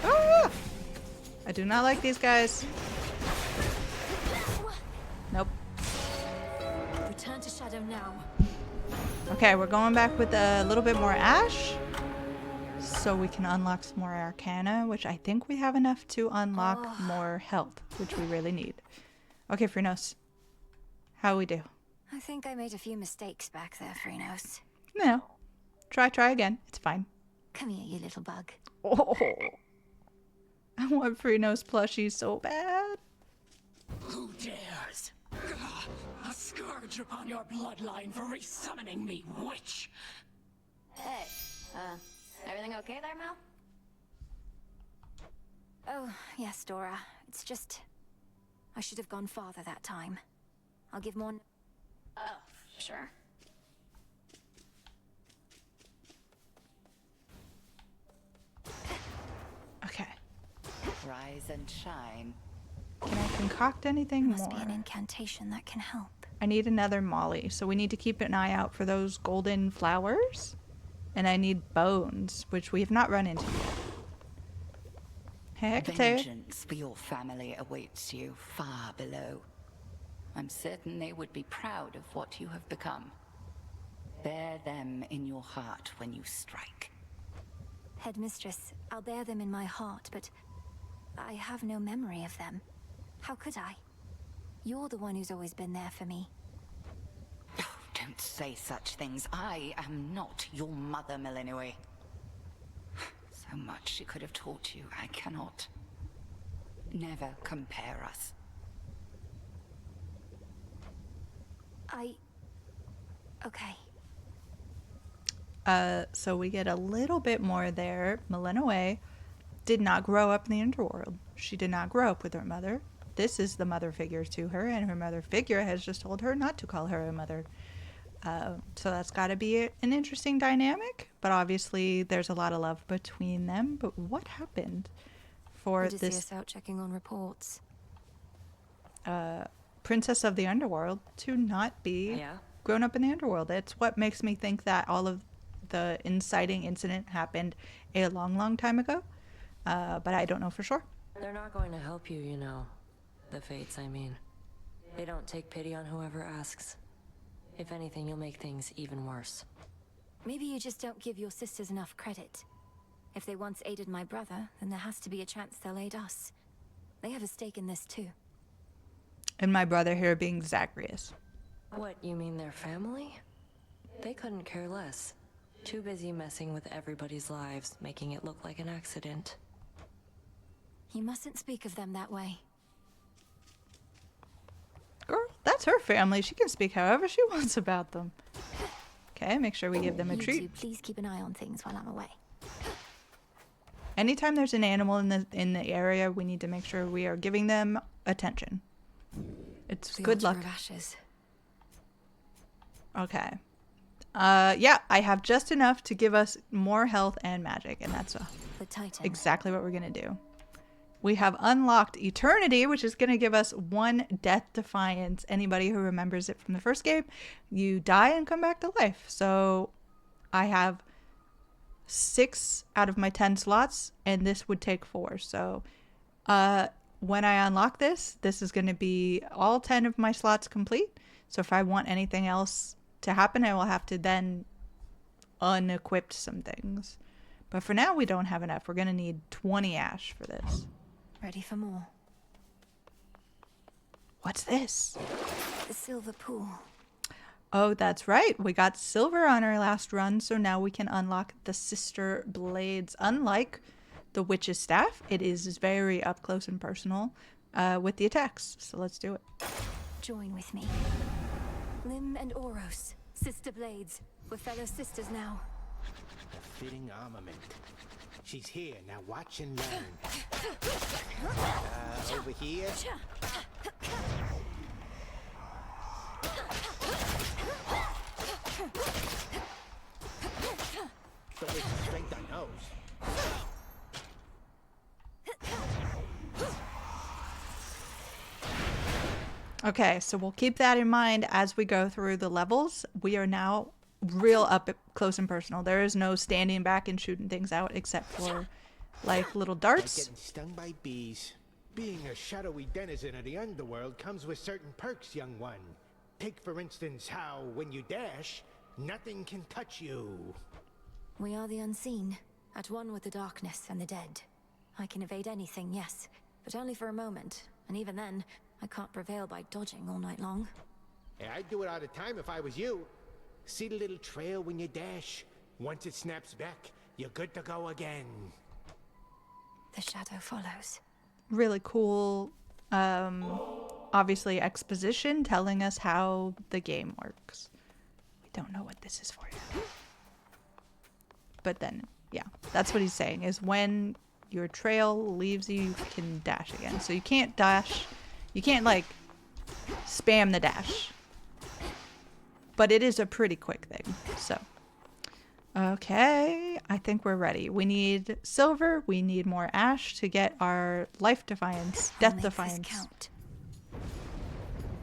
Ah! I do not like these guys. Nope. Return to shadow now. Okay, we're going back with a little bit more ash. So we can unlock some more arcana, which I think we have enough to unlock more health, which we really need. Okay, Frinos. How we do? I think I made a few mistakes back there, Frinos. No. Try again. It's fine. Come here, you little bug. Oh. I want Frinos plushie so bad. Who dares? A scourge upon your bloodline for resummoning me, witch! Hey, everything okay there, Mel? Oh, yes, Dora. It's just... I should have gone farther that time. I'll give more... Oh, sure. Okay. Rise and shine. Can I concoct anything Must more? be an incantation that can help. I need another molly, so we need to keep an eye out for those golden flowers. And I need bones, which we have not run into yet. Hey, Vengeance for your family awaits you far below. I'm certain they would be proud of what you have become. Bear them in your heart when you strike. Headmistress, I'll bear them in my heart, but I have no memory of them. How could I? You're the one who's always been there for me. Oh, don't say such things. I am not your mother, Millennium. So much she could have taught you. I cannot. Never compare us. Okay. So we get a little bit more there. Millennium did not grow up in the underworld. She did not grow up with her mother. This is the mother figure to her, and her mother figure has just told her not to call her a mother. So that's got to be an interesting dynamic, but obviously there's a lot of love between them. But what happened for this out checking on reports? princess of the underworld to not be grown up in the underworld? It's what makes me think that all of the inciting incident happened a long, long time ago, but I don't know for sure. They're not going to help you, you know. The Fates, I mean. They don't take pity on whoever asks. If anything, you'll make things even worse. Maybe you just don't give your sisters enough credit. If they once aided my brother, then there has to be a chance they'll aid us. They have a stake in this too. And my brother here being Zacharias. What, you mean their family? They couldn't care less. Too busy messing with everybody's lives, making it look like an accident. You mustn't speak of them that way. Girl, that's her family. She can speak however she wants about them. Okay, make sure we give them a treat. You two, please keep an eye on things while I'm away. Anytime there's an animal in the area, we need to make sure we are giving them attention. It's good luck. Ashes. Okay. Yeah, I have just enough to give us more health and magic, and that's the Titan. Exactly what we're gonna do. We have unlocked Eternity, which is gonna give us 1 Death Defiance. Anybody who remembers it from the first game, you die and come back to life. So I have 6 out of my 10 slots, and this would take 4. So when I unlock this is going to be all 10 of my slots complete. So if I want anything else to happen, I will have to then unequip some things. But for now, we don't have enough. We're going to need 20 ash for this. Ready for more. What's this? The silver pool. Oh, that's right. We got silver on our last run, so now we can unlock the sister blades. Unlike the witch's staff, it is very up close and personal with the attacks. So let's do it. Join with me. Lim and Oros, sister blades. We're fellow sisters now. A fitting armament. She's here, now watch and learn. Over here. But with the strength on those. Okay, so we'll keep that in mind as we go through the levels. We are now real up close and personal. There is no standing back and shooting things out except for like little darts. Like getting stung by bees. Being a shadowy denizen of the underworld comes with certain perks, young one. Take for instance how, when you dash, nothing can touch you. We are the unseen, at one with the darkness and the dead. I can evade anything, yes, but only for a moment, and even then, I can't prevail by dodging all night long. Yeah, I'd do it all the time if I was you. See the little trail when you dash? Once it snaps back, you're good to go again. The shadow follows. Really cool, obviously exposition telling us how the game works. We don't know what this is for yet. But then, yeah, that's what he's saying, is when your trail leaves you, you can dash again. So you can't dash, you can't like spam the dash. But it is a pretty quick thing, so. Okay, I think we're ready. We need silver, we need more ash to get our life defiance, death defiance.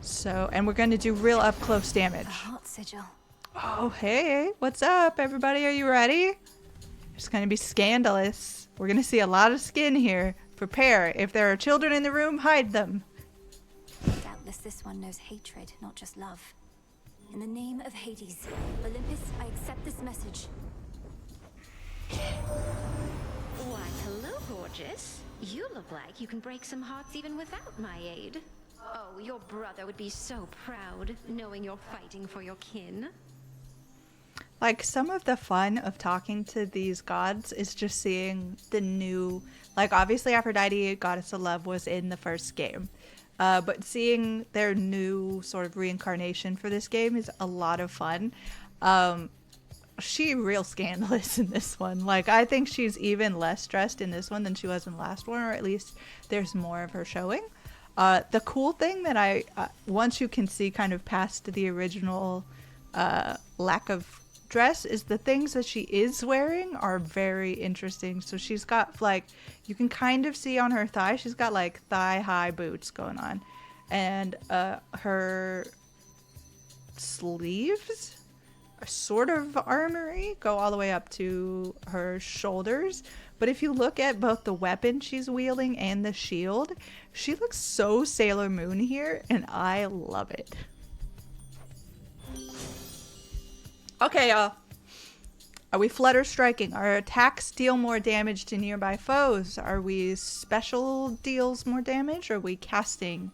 So, and we're gonna do real up close damage. The heart sigil. Oh, hey, what's up, everybody? Are you ready? It's gonna be scandalous. We're gonna see a lot of skin here. Prepare. If there are children in the room, hide them. Doubtless this one knows hatred, not just love. In the name of Hades, Olympus, I accept this message. gorgeous. You look like you can break some hearts even without my aid. Oh, your brother would be so proud, knowing you're fighting for your kin. Like, some of the fun of talking to these gods is just seeing the new, like, obviously Aphrodite, goddess of love, was in the first game. But seeing their new sort of reincarnation for this game is a lot of fun. She real scandalous in this one. Like, I think she's even less stressed in this one than she was in the last one, or at least there's more of her showing. The cool thing that once you can see kind of past the original lack of dress, is the things that she is wearing are very interesting. So she's got, like, you can kind of see on her thigh, she's got like thigh high boots going on, and her sleeves are sort of armory, go all the way up to her shoulders. But if you look at both the weapon she's wielding and the shield, she looks so Sailor Moon here, and I love it. Okay, y'all. Are we flutter striking? Our attacks deal more damage to nearby foes? Are we special deals more damage? Or are we casting,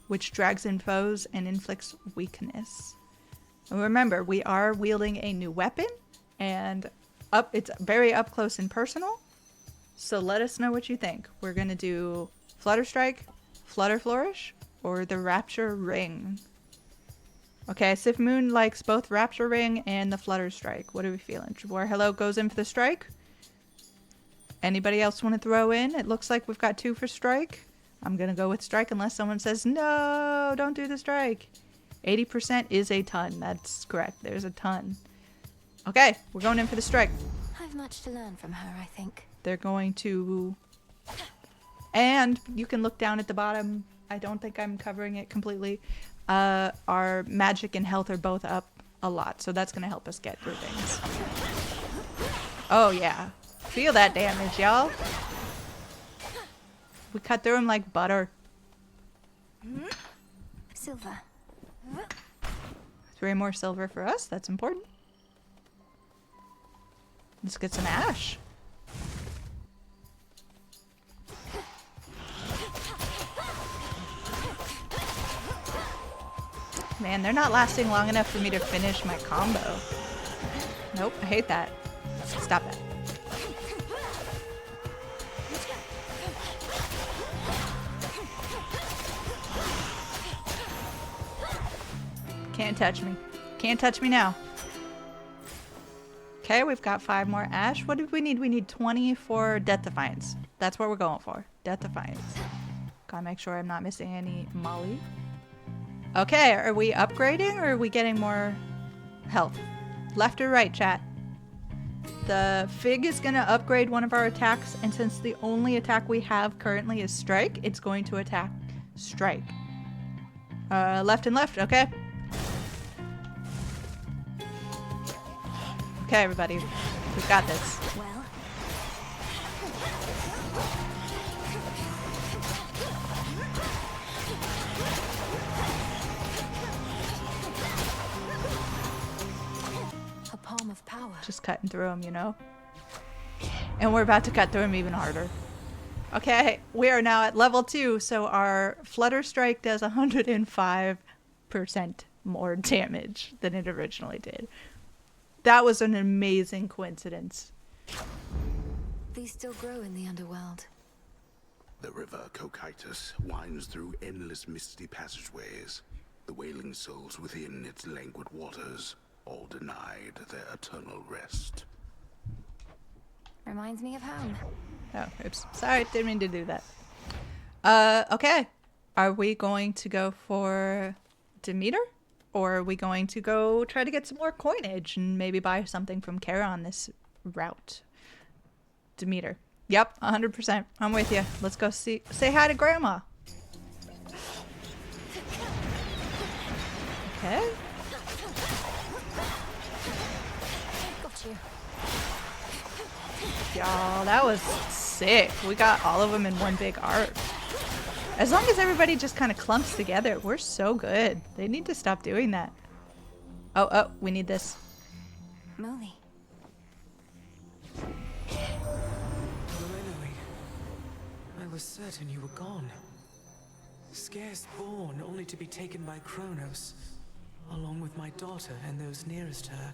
which drags in foes and inflicts weakness? And remember, we are wielding a new weapon, and it's very up close and personal. So let us know what you think. We're gonna do flutter strike, flutter flourish, or the rapture ring. Okay, Sif Moon likes both Rapture Ring and the Flutter Strike. What are we feeling? War Hello goes in for the strike. Anybody else want to throw in? It looks like we've got 2 for strike. I'm going to go with strike unless someone says, no, don't do the strike. 80% is a ton. That's correct. There's a ton. Okay, we're going in for the strike. I've much to learn from her, I think. They're going to... And you can look down at the bottom. I don't think I'm covering it completely. Our magic and health are both up a lot, so that's going to help us get through things. Oh, yeah. Feel that damage, y'all. We cut through them like butter. Silver. 3 more silver for us. That's important. Let's get some ash. Man, they're not lasting long enough for me to finish my combo. Nope, I hate that. Stop that. Can't touch me. Can't touch me now. Okay, we've got 5 more ash. What did we need? We need 20 for Death Defiance. That's what we're going for. Death Defiance. Gotta make sure I'm not missing any Molly. Okay, are we upgrading or are we getting more health? Left or right, chat? The Fig is going to upgrade one of our attacks, and since the only attack we have currently is Strike, it's going to attack Strike. Left and left, okay. Okay, everybody. We've got this. Well. A palm of power. Just cutting through them, you know? And we're about to cut through them even harder. Okay, we are now at level 2, so our Flutter Strike does 105% more damage than it originally did. That was an amazing coincidence. These still grow in the underworld. The river Cocytus winds through endless misty passageways. The wailing souls within its languid waters, all denied their eternal rest. Reminds me of home. Oh, oops. Sorry, didn't mean to do that. Okay. Are we going to go for Demeter? Or are we going to go try to get some more coinage and maybe buy something from Kara on this route? Demeter. Yep, 100%. I'm with you. Let's go say hi to Grandma. Okay. Got you. Y'all, that was sick. We got all of them in one big arc. As long as everybody just kind of clumps together, we're so good. They need to stop doing that. Oh, we need this. Molly. was certain you were gone. Scarce born, only to be taken by Chronos, along with my daughter and those nearest her.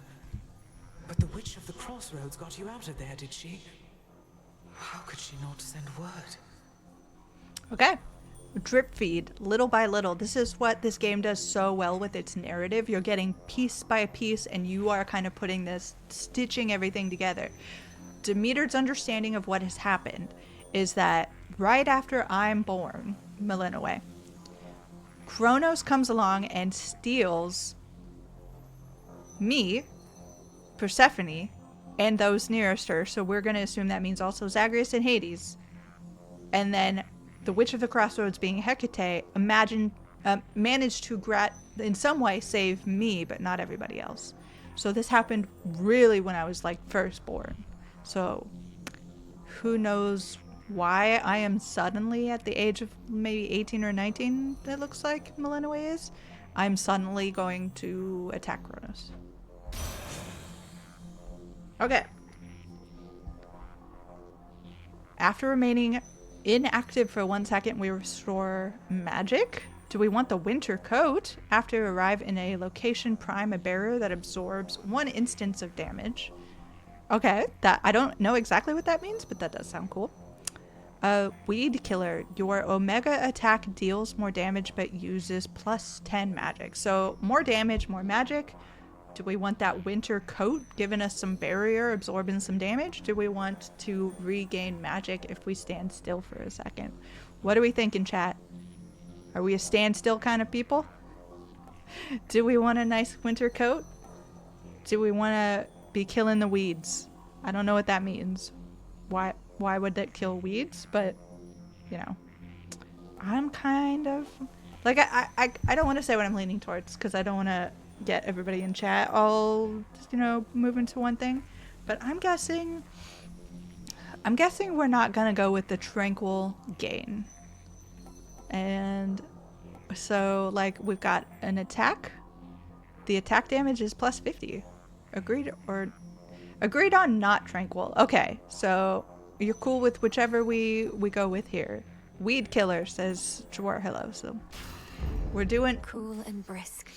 But the Witch of the Crossroads got you out of there, did she? How could she not send word? Okay. Drip feed, little by little. This is what this game does so well with its narrative. You're getting piece by piece, and you are kind of putting this, stitching everything together. Demeter's understanding of what has happened is that right after I'm born, millennia away, Chronos comes along and steals me, Persephone, and those nearest her. So we're going to assume that means also Zagreus and Hades. And then the Witch of the Crossroads, being Hecate, managed to in some way save me, but not everybody else. So this happened really when I was like first born. So who knows why I am suddenly at the age of maybe 18 or 19, it looks like millennia is. I'm suddenly going to attack Chronos. Okay. After remaining inactive for 1 second, we restore magic. Do we want the winter coat? After you arrive in a location, prime a barrier that absorbs 1 instance of damage. Okay, that I don't know exactly what that means, but that does sound cool. Weed Killer. Your Omega attack deals more damage but uses plus 10 magic. So more damage, more magic. Do we want that winter coat giving us some barrier, absorbing some damage? Do we want to regain magic if we stand still for a second? What are we thinking, chat? Are we a standstill kind of people? Do we want a nice winter coat? Do we want to be killing the weeds? I don't know what that means. Why would that kill weeds? But, you know, I'm kind of... Like, I don't want to say what I'm leaning towards because I don't want to get everybody in chat all, you know, move into one thing. But I'm guessing we're not going to go with the tranquil gain. And so, like, we've got an attack. The attack damage is plus 50. Agreed on not tranquil. Okay, so you're cool with whichever we go with here. Weed Killer says Jawar hello. So we're doing cool and brisk.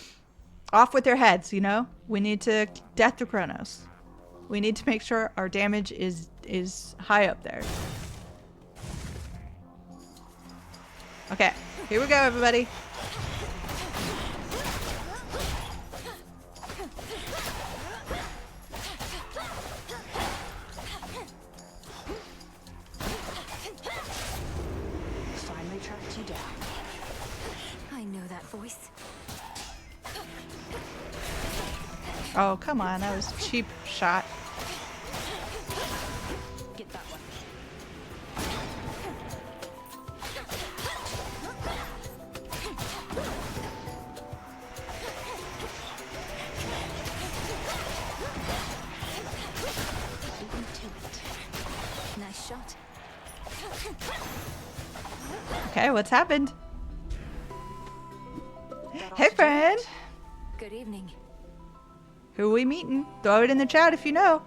Off with their heads, you know? We need to death to Chronos. We need to make sure our damage is high up there. Okay, here we go, everybody. Finally tracked you down. I know that voice. Oh, come on. That was a cheap shot. Get that one. Nice shot. Okay, what's happened? Hey, friend. Good evening. Who are we meeting? Throw it in the chat if you know.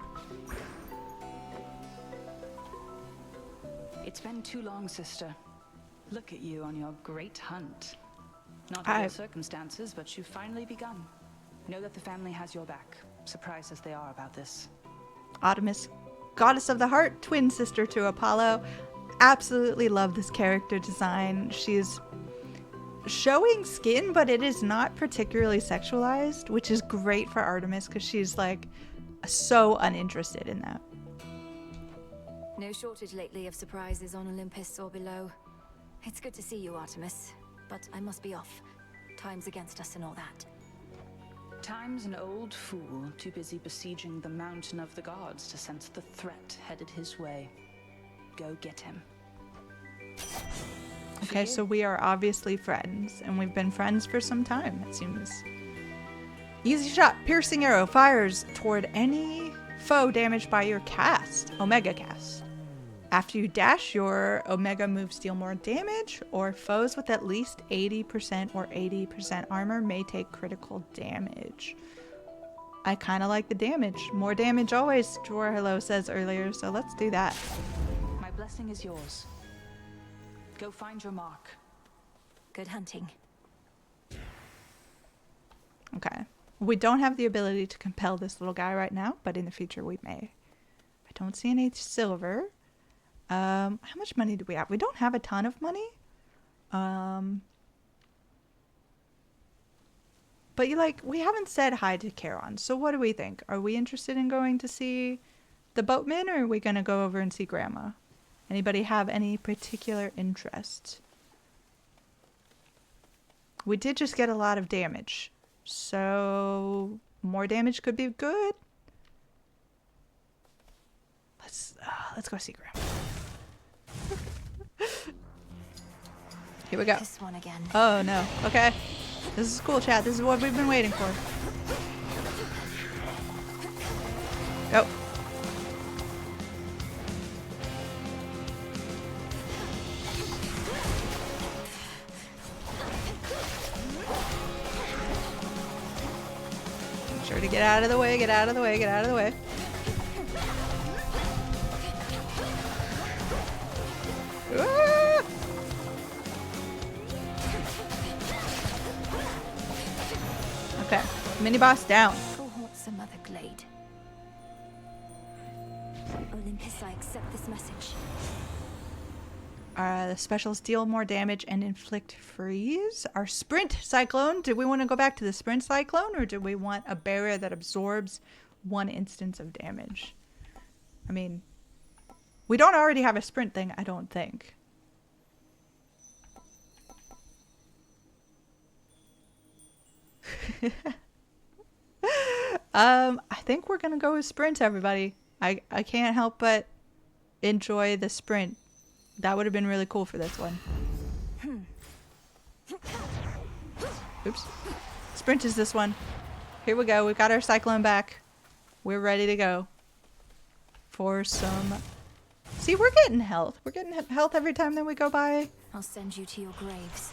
It's been too long, sister. Look at you on your great hunt. Not ideal circumstances, but you've finally begun. Know that the family has your back, surprised as they are about this. Artemis, goddess of the heart, twin sister to Apollo. Absolutely love this character design. She's showing skin, but it is not particularly sexualized, which is great for Artemis because she's like so uninterested in that. No shortage lately of surprises on Olympus or below. It's good to see you, Artemis, but I must be off. Time's against us and all that. Time's an old fool, too busy besieging the mountain of the gods to sense the threat headed his way. Go get him. Okay, so we are obviously friends, and we've been friends for some time, it seems. Easy shot, piercing arrow, fires toward any foe damaged by your cast, Omega cast. After you dash, your Omega moves deal more damage, or foes with at least 80% or 80% armor may take critical damage. I kind of like the damage. More damage always, Jor Hello says earlier, so let's do that. My blessing is yours. Go find your mark. Good hunting. Okay. We don't have the ability to compel this little guy right now, but in the future we may. I don't see any silver. How much money do we have? We don't have a ton of money. But we haven't said hi to Charon. So what do we think? Are we interested in going to see the boatman, or are we going to go over and see Grandma? Anybody have any particular interest? We did just get a lot of damage. So more damage could be good. Let's go see Grandma. Here we go. This one again. Oh no. Okay. This is cool, chat. This is what we've been waiting for. Oh. Make sure to get out of the way, get out of the way, get out of the way. Ah! Okay, mini boss down. Some other glade. Olympus, I accept this message. The specials deal more damage and inflict freeze. Our sprint cyclone. Do we want to go back to the sprint cyclone, or do we want a barrier that absorbs 1 instance of damage? I mean, we don't already have a sprint thing, I don't think. I think we're gonna go with sprint, everybody. I can't help but enjoy the sprint. That would have been really cool for this one. Oops. Sprint is this one. Here we go. We've got our cyclone back. We're ready to go for some... See, we're getting health. We're getting health every time that we go by. I'll send you to your graves.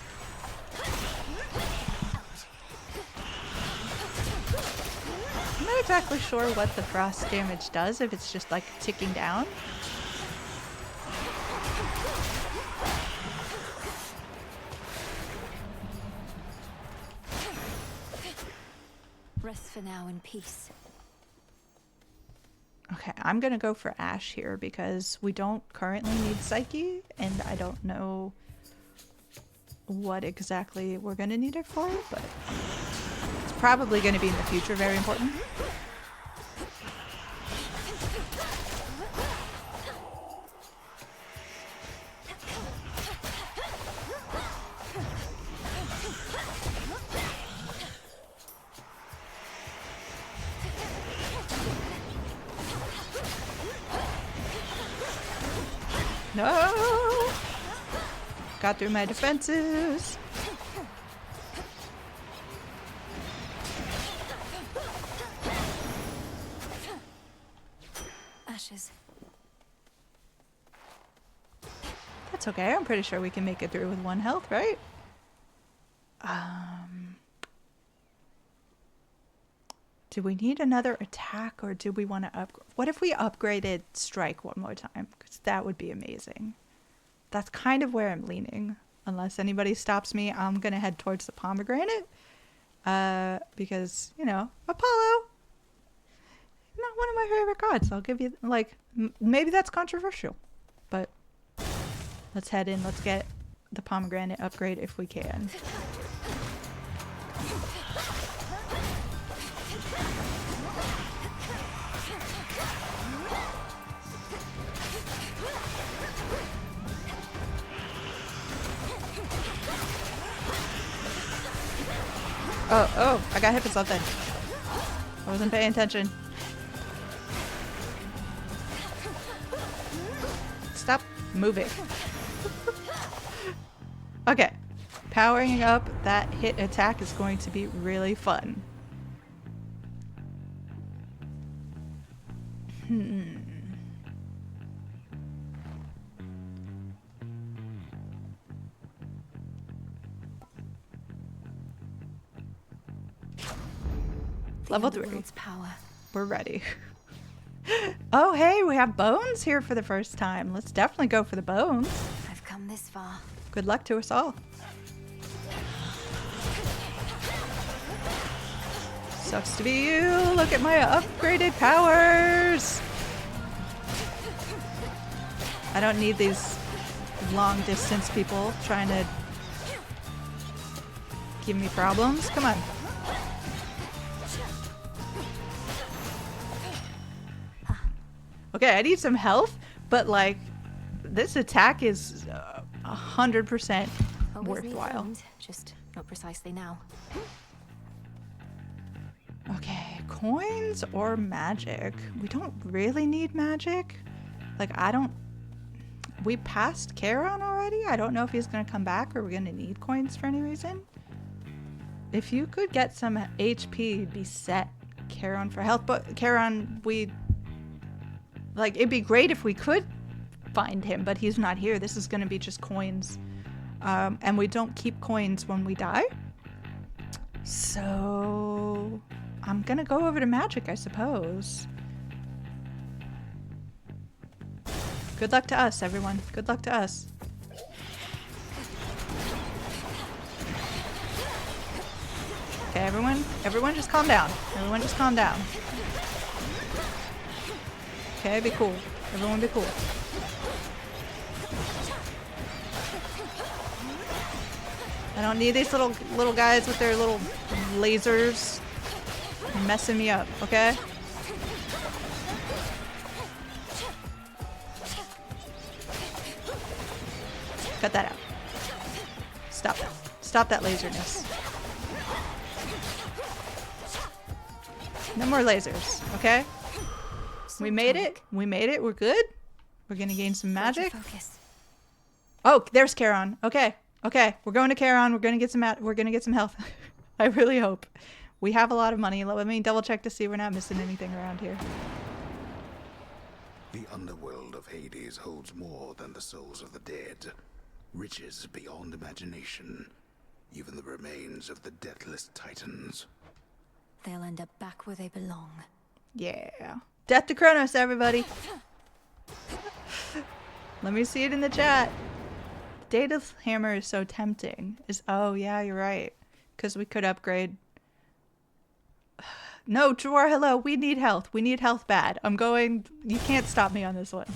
I'm not exactly sure what the frost damage does, if it's just like ticking down. Rest for now in peace. Okay, I'm gonna go for Ash here because we don't currently need Psyche, and I don't know what exactly we're gonna need it for, but it's probably gonna be in the future very important. No! Got through my defenses. Ashes. That's okay. I'm pretty sure we can make it through with 1 health, right? Do we need another attack, or do we want to upgrade? What if we upgraded Strike 1 more time? Because that would be amazing. That's kind of where I'm leaning. Unless anybody stops me, I'm going to head towards the pomegranate. Because, you know, Apollo, not one of my favorite gods. I'll give you, like, maybe that's controversial. But let's head in. Let's get the pomegranate upgrade if we can. Oh, I got hit with something. I wasn't paying attention. Stop moving. Okay. Powering up that hit attack is going to be really fun. Level 3. Power. We're ready. Oh, hey, we have bones here for the first time. Let's definitely go for the bones. I've come this far. Good luck to us all. Sucks to be you. Look at my upgraded powers. I don't need these long distance people trying to give me problems. Come on. Okay, I need some health, but like this attack is 100% worthwhile. Just not precisely now. Okay, coins or magic? We don't really need magic. Like, we passed Charon already? I don't know if he's gonna come back or we're gonna need coins for any reason. If you could get some HP, it'd be set. Charon for health, but Charon, it'd be great if we could find him, but he's not here. This is gonna be just coins. And we don't keep coins when we die. So I'm gonna go over to magic, I suppose. Good luck to us, everyone. Good luck to us. Okay, everyone just calm down. Everyone just calm down. Okay, be cool. Everyone be cool. I don't need these little guys with their little lasers messing me up, okay? Cut that out. Stop that. Stop that laserness. No more lasers, okay? We made it. We made it. We're good. We're gonna gain some magic. Oh, there's Charon. Okay. Okay. We're going to Charon. We're gonna get some health. I really hope. We have a lot of money. Let me double check to see we're not missing anything around here. The underworld of Hades holds more than the souls of the dead. Riches beyond imagination. Even the remains of the deathless titans. They'll end up back where they belong. Yeah. Death to Chronos, everybody. Let me see it in the chat. Data's hammer is so tempting. Oh, yeah, you're right. Because we could upgrade. No, Drawer, hello. We need health. We need health bad. I'm going. You can't stop me on this one.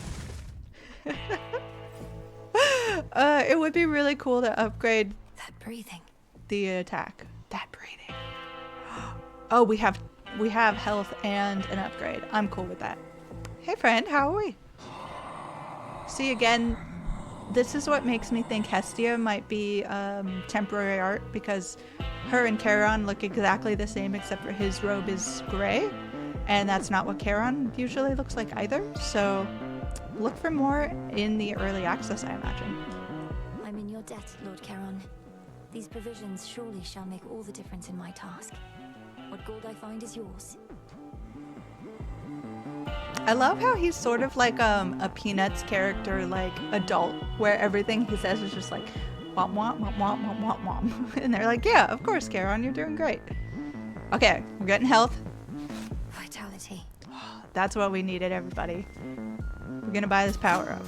It would be really cool to upgrade that breathing. The attack. That breathing. Oh, we have health and an upgrade. I'm cool with that. Hey friend, how are we? See, again, this is what makes me think Hestia might be temporary art, because her and Charon look exactly the same except for his robe is gray, and that's not what Charon usually looks like either. So look for more in the early access, I imagine. I'm in your debt, Lord Charon. These provisions surely shall make all the difference in my task. What gold I find is yours. I love how he's sort of like a Peanuts character, like adult, where everything he says is just like womp womp womp womp womp womp womp. And they're like, yeah, of course, Charon, you're doing great. Okay, we're getting health. Vitality. That's what we needed, everybody. We're gonna buy this power up.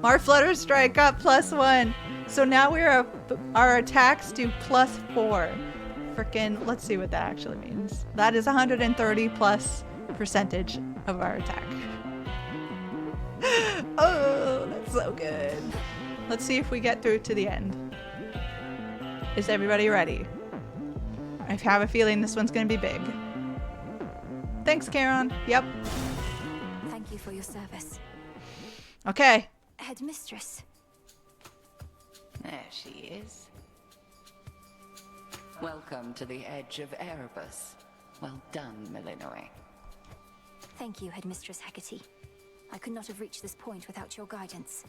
Our Flutter Strike got +1. So now our attacks do +4. Frickin', let's see what that actually means. That is 130+% of our attack. Oh, that's so good. Let's see if we get through to the end. Is everybody ready? I have a feeling this one's gonna be big. Thanks, Charon. Yep. Thank you for your service. Okay. Headmistress. There she is. Welcome to the edge of Erebus. Well done, Milinoe. Thank you, Headmistress Hecate. I could not have reached this point without your guidance.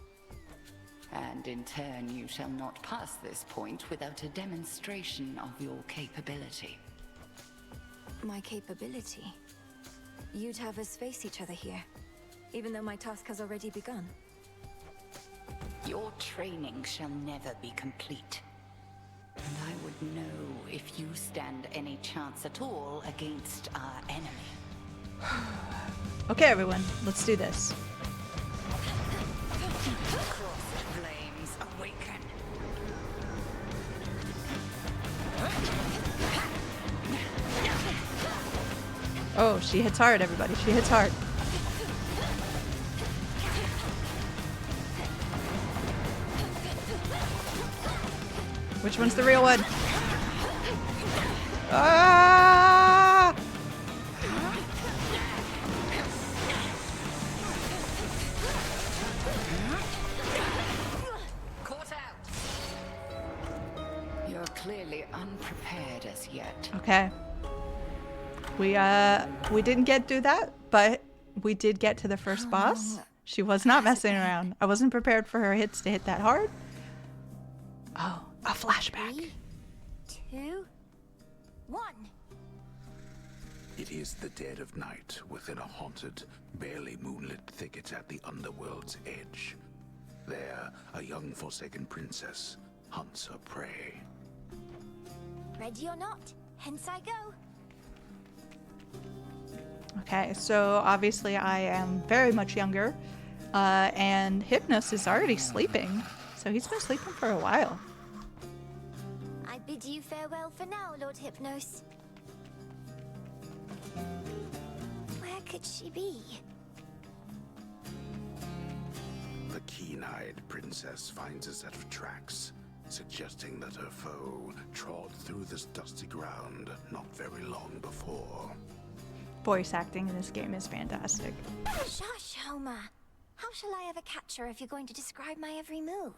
And in turn, you shall not pass this point without a demonstration of your capability. My capability? You'd have us face each other here, even though my task has already begun. Your training shall never be complete. And I would know if you stand any chance at all against our enemy. Okay, everyone, let's do this. Cross flames awaken. Oh, she hits hard, everybody. She hits hard. Which one's the real one? Ah! Caught out. You're clearly unprepared as yet. Okay. We didn't get through that, but we did get to the first boss. She was not messing around. I wasn't prepared for her hits to hit that hard. Oh, a flashback. 3, 2, 1. It is the dead of night within a haunted, barely moonlit thicket at the underworld's edge. There, a young forsaken princess hunts her prey. Ready or not, hence I go. Okay, so obviously I am very much younger, and Hypnos is already sleeping. So he's been sleeping for a while. I bid you farewell for now, Lord Hypnos. Where could she be? The keen-eyed princess finds a set of tracks, suggesting that her foe trod through this dusty ground not very long before. Voice acting in this game is fantastic. Shush, Homer. How shall I ever catch her if you're going to describe my every move?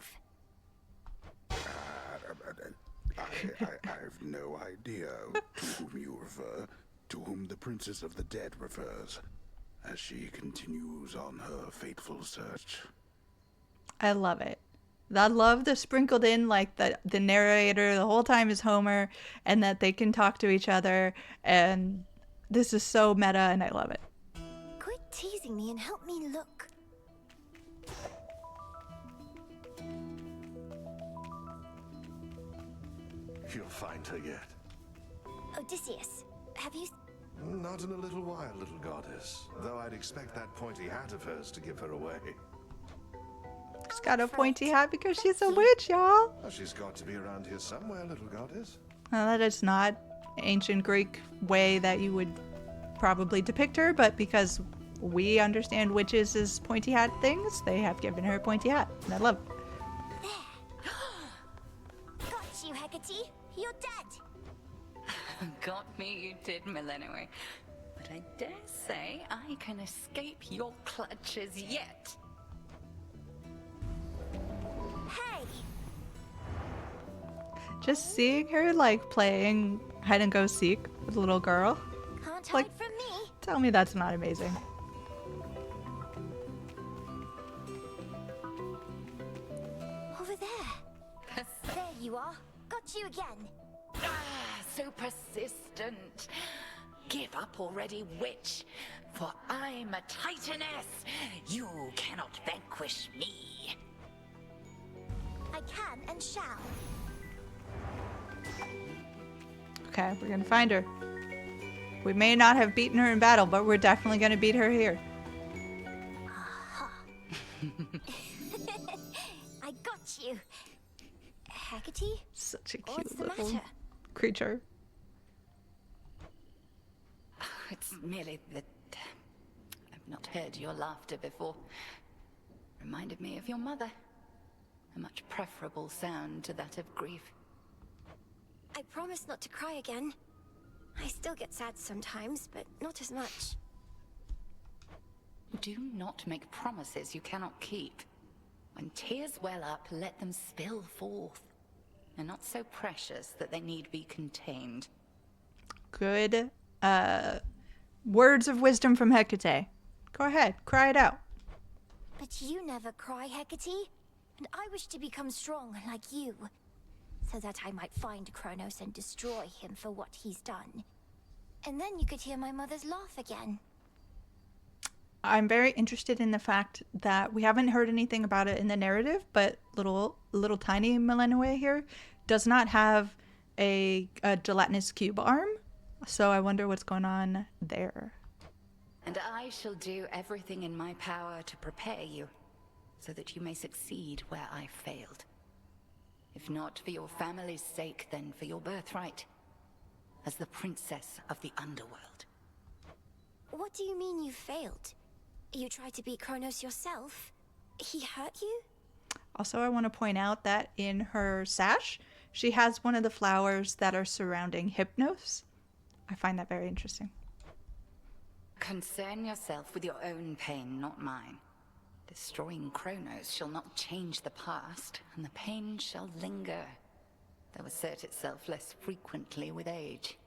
I've no idea to whom you refer, to whom the Princess of the Dead refers, as she continues on her fateful search. I love it. I love the sprinkled in, like, the narrator the whole time is Homer, and that they can talk to each other, and this is so meta, and I love it. Quit teasing me and help me look. You'll find her yet. Odysseus, have you... Not in a little while, little goddess. Though I'd expect that pointy hat of hers to give her away. She's got a pointy hat because she's a witch, y'all. Well, she's got to be around here somewhere, little goddess. Well, that is not ancient Greek way that you would probably depict her, but because we understand witches as pointy hat things, they have given her a pointy hat, and I love it. Got you, Hecate. You're dead. Got me, you did, Millennium. But I dare say I can escape your clutches yet. Hey! Just seeing her, like, playing hide and go seek with a little girl. Can't Like, hide from me. Tell me that's not amazing. Over there. There you are. Got you again. Ah, so persistent. Give up already, witch. For I'm a titaness. You cannot vanquish me. I can and shall. Okay, we're gonna find her. We may not have beaten her in battle, but we're definitely gonna beat her here. I got you. Hecate? Such a What's cute the little matter? creature. It's merely that I've not heard your laughter before. Reminded me of your mother. A much preferable sound to that of grief. I promise not to cry again. I still get sad sometimes, but not as much. Do not make promises you cannot keep. When tears well up, let them spill forth. They're not so precious that they need be contained. Good words of wisdom from Hecate. Go ahead, cry it out. But you never cry, Hecate. And I wish to become strong like you. So that I might find Chronos and destroy him for what he's done. And then you could hear my mother's laugh again. I'm very interested in the fact that we haven't heard anything about it in the narrative, but little tiny Millennium here does not have a gelatinous cube arm. So I wonder what's going on there. And I shall do everything in my power to prepare you, so that you may succeed where I failed. If not for your family's sake, then for your birthright, as the princess of the underworld. What do you mean you failed? You tried to beat Chronos yourself? He hurt you? Also, I want to point out that in her sash, she has one of the flowers that are surrounding Hypnos. I find that very interesting. Concern yourself with your own pain, not mine. Destroying Chronos shall not change the past, and the pain shall linger, though assert itself less frequently with age.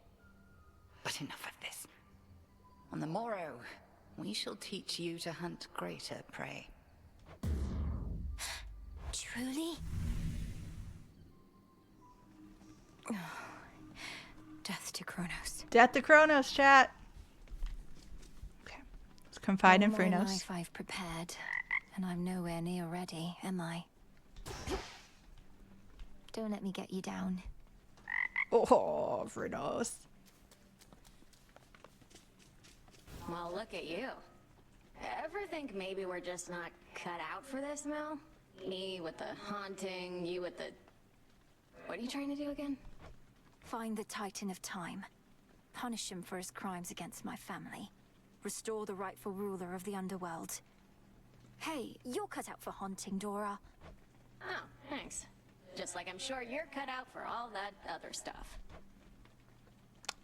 But enough of this. On the morrow, we shall teach you to hunt greater prey. Truly? Death to Chronos. Death to Chronos, chat. Okay. Let's confide in My Frinos. life I've prepared, and I'm nowhere near ready, am I? Don't let me get you down. Oh, Frinos. Well, look at you. Ever think maybe we're just not cut out for this, Mel? Me with the haunting, you with the... What are you trying to do again? Find the Titan of Time. Punish him for his crimes against my family. Restore the rightful ruler of the underworld. Hey, you're cut out for haunting, Dora. Oh, thanks. Just like I'm sure you're cut out for all that other stuff.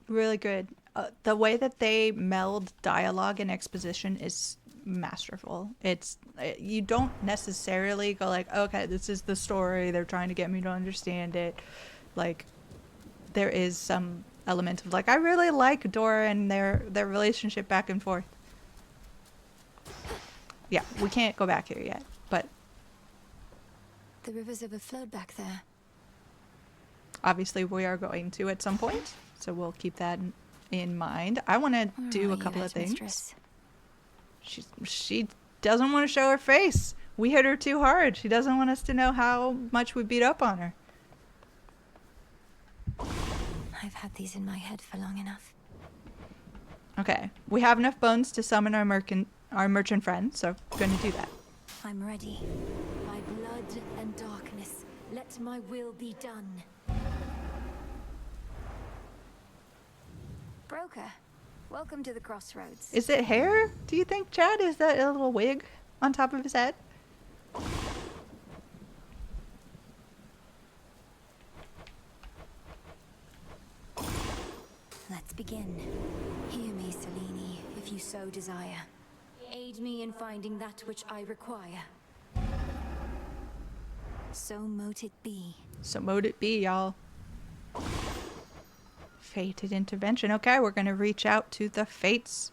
Really good. The way that they meld dialogue and exposition is masterful. You don't necessarily go like, okay, this is the story, they're trying to get me to understand it. Like, there is some element of like, I really like Dora and their relationship back and forth. Yeah, we can't go back here yet, but The river's overflowed back there. obviously we are going to at some point, so we'll keep that in mind. I want to do a couple of things. She doesn't want to show her face. We hit her too hard. She doesn't want us to know how much we beat up on her. I've had these in my head for long enough. Okay, we have enough bones to summon our merchant friend, so we're going to do that. I'm ready. By blood and darkness, let my will be done. Broker, welcome to the crossroads. Is it hair, do you think, Chad? Is that a little wig on top of his head? Let's begin. Hear me, Selene, if you so desire. Aid me in finding that which I require. So mote it be. So mote it be, y'all. Fated intervention. Okay, we're going to reach out to the fates.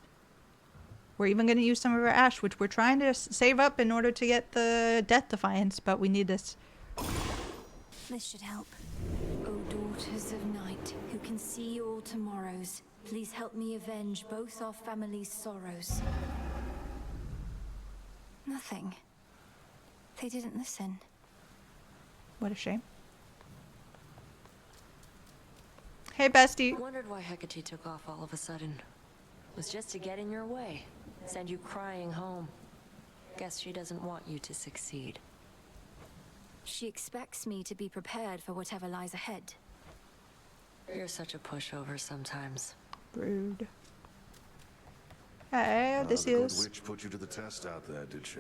We're even going to use some of our ash, which we're trying to save up in order to get the death defiance, but we need this. This should help. O daughters of night, who can see all tomorrows, please help me avenge both our families' sorrows. Nothing. They didn't listen. What a shame. Hey, bestie. Wondered why Hecate took off all of a sudden. Was just to get in your way. Send you crying home. Guess she doesn't want you to succeed. She expects me to be prepared for whatever lies ahead. You're such a pushover sometimes. Rude. Hey, this the good is... witch put you to the test out there, did she?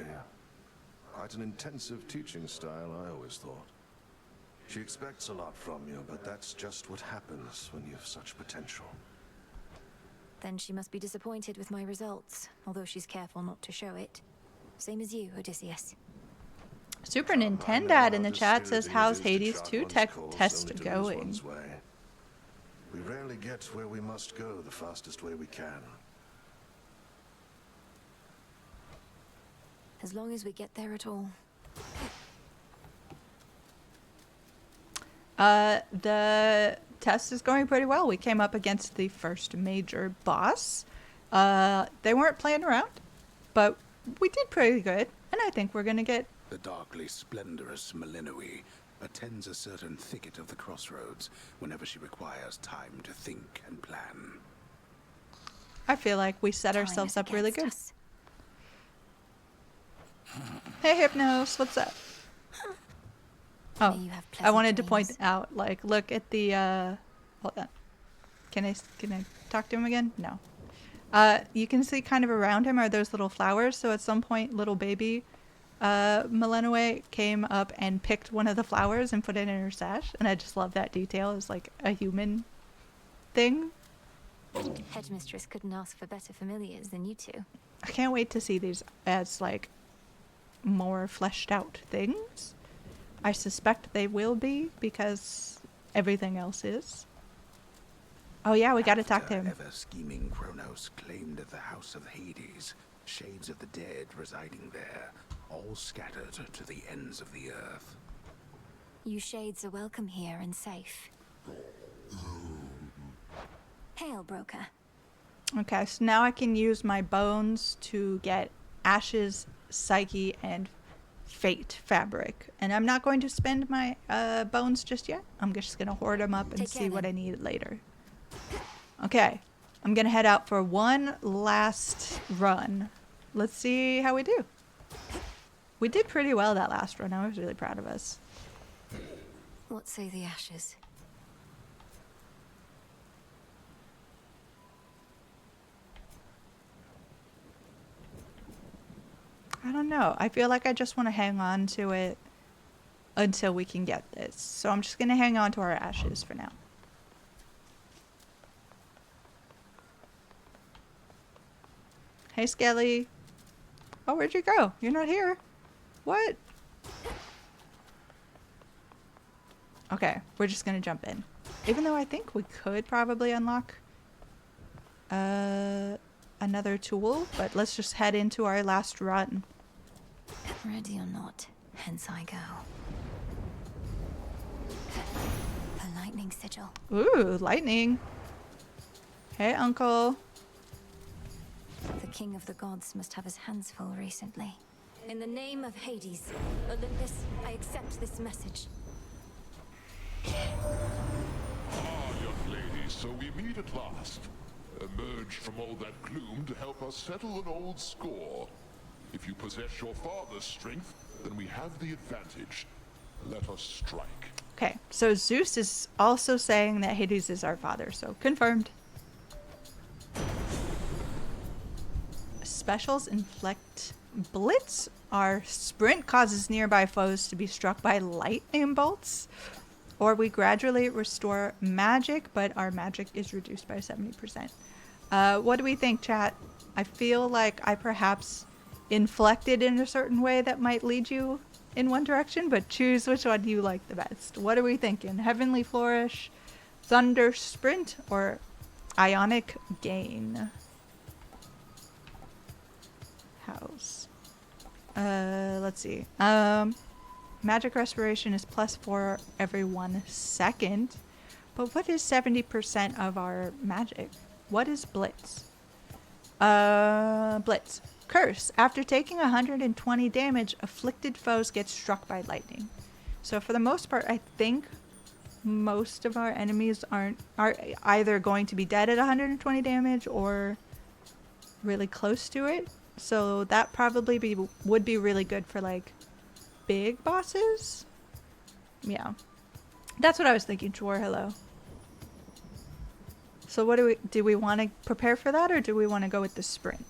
Quite an intensive teaching style, I always thought. She expects a lot from you, but that's just what happens when you've such potential. Then she must be disappointed with my results, although she's careful not to show it. Same as you, Odysseus. Super Nintendad in the chat says, how's Hades 2 test going? We rarely get where we must go the fastest way we can. As long as we get there at all. The test is going pretty well. We came up against the first major boss. They weren't playing around, but we did pretty good, and I think we're gonna get... The darkly splendorous Malinoe attends a certain thicket of the crossroads whenever she requires time to think and plan. I feel like we set ourselves up really good. Hey, Hypnos, what's up? Oh, I wanted to point out, like, look at the, hold on. Can I talk to him again? No. You can see kind of around him are those little flowers. So at some point, little baby Malenoe came up and picked one of the flowers and put it in her sash. And I just love that detail. It's like a human thing. Headmistress couldn't ask for better familiars than you two. I can't wait to see these as like more fleshed out things. I suspect they will be because everything else is. Oh yeah, we gotta talk to him. Ever scheming Chronos claimed the House of Hades, shades of the dead residing there, all scattered to the ends of the earth. You shades are welcome here and safe. Hail, broker. Okay, so now I can use my bones to get Ashes, Psyche, and Fate fabric. And I'm not going to spend my bones just yet. I'm just going to hoard them up and see what I need later. Okay, I'm going to head out for one last run. Let's see how we do. We did pretty well that last run. I was really proud of us. What say the Ashes? I don't know. I feel like I just want to hang on to it until we can get this. So I'm just going to hang on to our Ashes for now. Hey, Skelly. Oh, where'd you go? You're not here. What? Okay, we're just going to jump in. Even though I think we could probably unlock another tool, but let's just head into our last run. Ready or not, hence I go. A lightning sigil. Ooh, lightning. Hey, Uncle. The king of the gods must have his hands full recently. In the name of Hades, Olympus, I accept this message. Young lady, so we meet at last. Emerged from all that gloom to help us settle an old score. If you possess your father's strength, then we have the advantage. Let us strike. Okay, so Zeus is also saying that Hades is our father, so confirmed. Specials inflict blitz. Our sprint causes nearby foes to be struck by lightning bolts. Or we gradually restore magic, but our magic is reduced by 70%. What do we think, chat? I feel like I perhaps inflected in a certain way that might lead you in one direction, but choose which one you like the best. What are we thinking? Heavenly Flourish, Thunder Sprint, or Ionic Gain? House. Let's see. Magic Respiration is +4 every 1 second. But what is 70% of our magic? What is Blitz? Blitz. Curse. After taking 120 damage, afflicted foes get struck by lightning. So for the most part, I think most of our enemies are either going to be dead at 120 damage or really close to it. So that probably would be really good for like big bosses. Yeah. That's what I was thinking, Chor. Hello. So what do we want to prepare for that, or do we want to go with the sprint?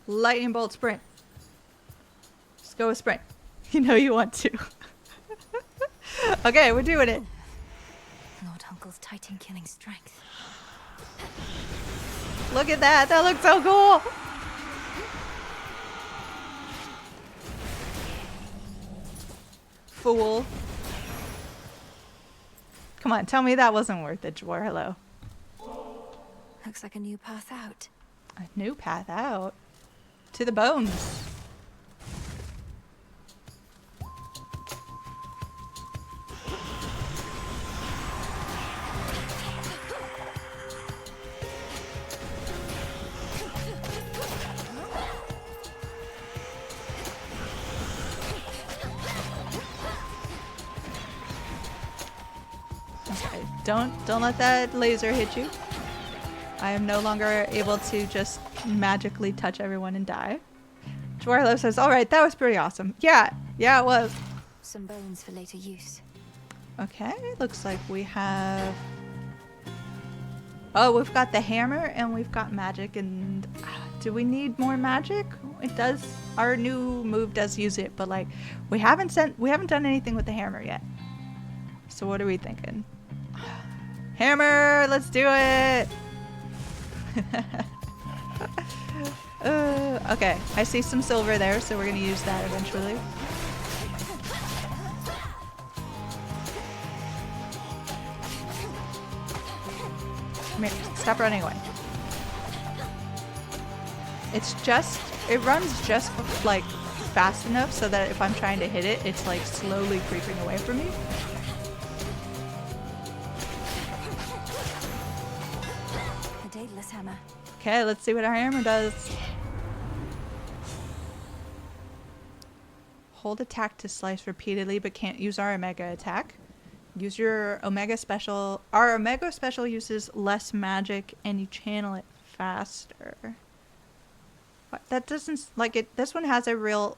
Lightning bolt sprint. Let's go with sprint. You know you want to. Okay, we're doing it. Lord Uncle's Titan killing strength. Look at that. That looks so cool. Fool. Come on, tell me that wasn't worth it, Jwar. Hello. Looks like a new path out. A new path out? To the bones. Okay, don't let that laser hit you. I am no longer able to just magically touch everyone and die. Dwarlo says, alright, that was pretty awesome. Yeah, it was. Some bones for later use. Okay, looks like we have Oh, we've got the hammer and we've got magic, and do we need more magic? It does. Our new move does use it, but like we haven't done anything with the hammer yet. So what are we thinking? Hammer, let's do it. Okay, I see some silver there, so we're gonna use that eventually. Come here, stop running away. It runs just like fast enough so that if I'm trying to hit it, it's like slowly creeping away from me. A daedalus hammer. Okay, let's see what our hammer does. Hold attack to slice repeatedly, but can't use our Omega attack. Use your Omega special. Our Omega special uses less magic, and you channel it faster. What? That doesn't like it. This one has a real.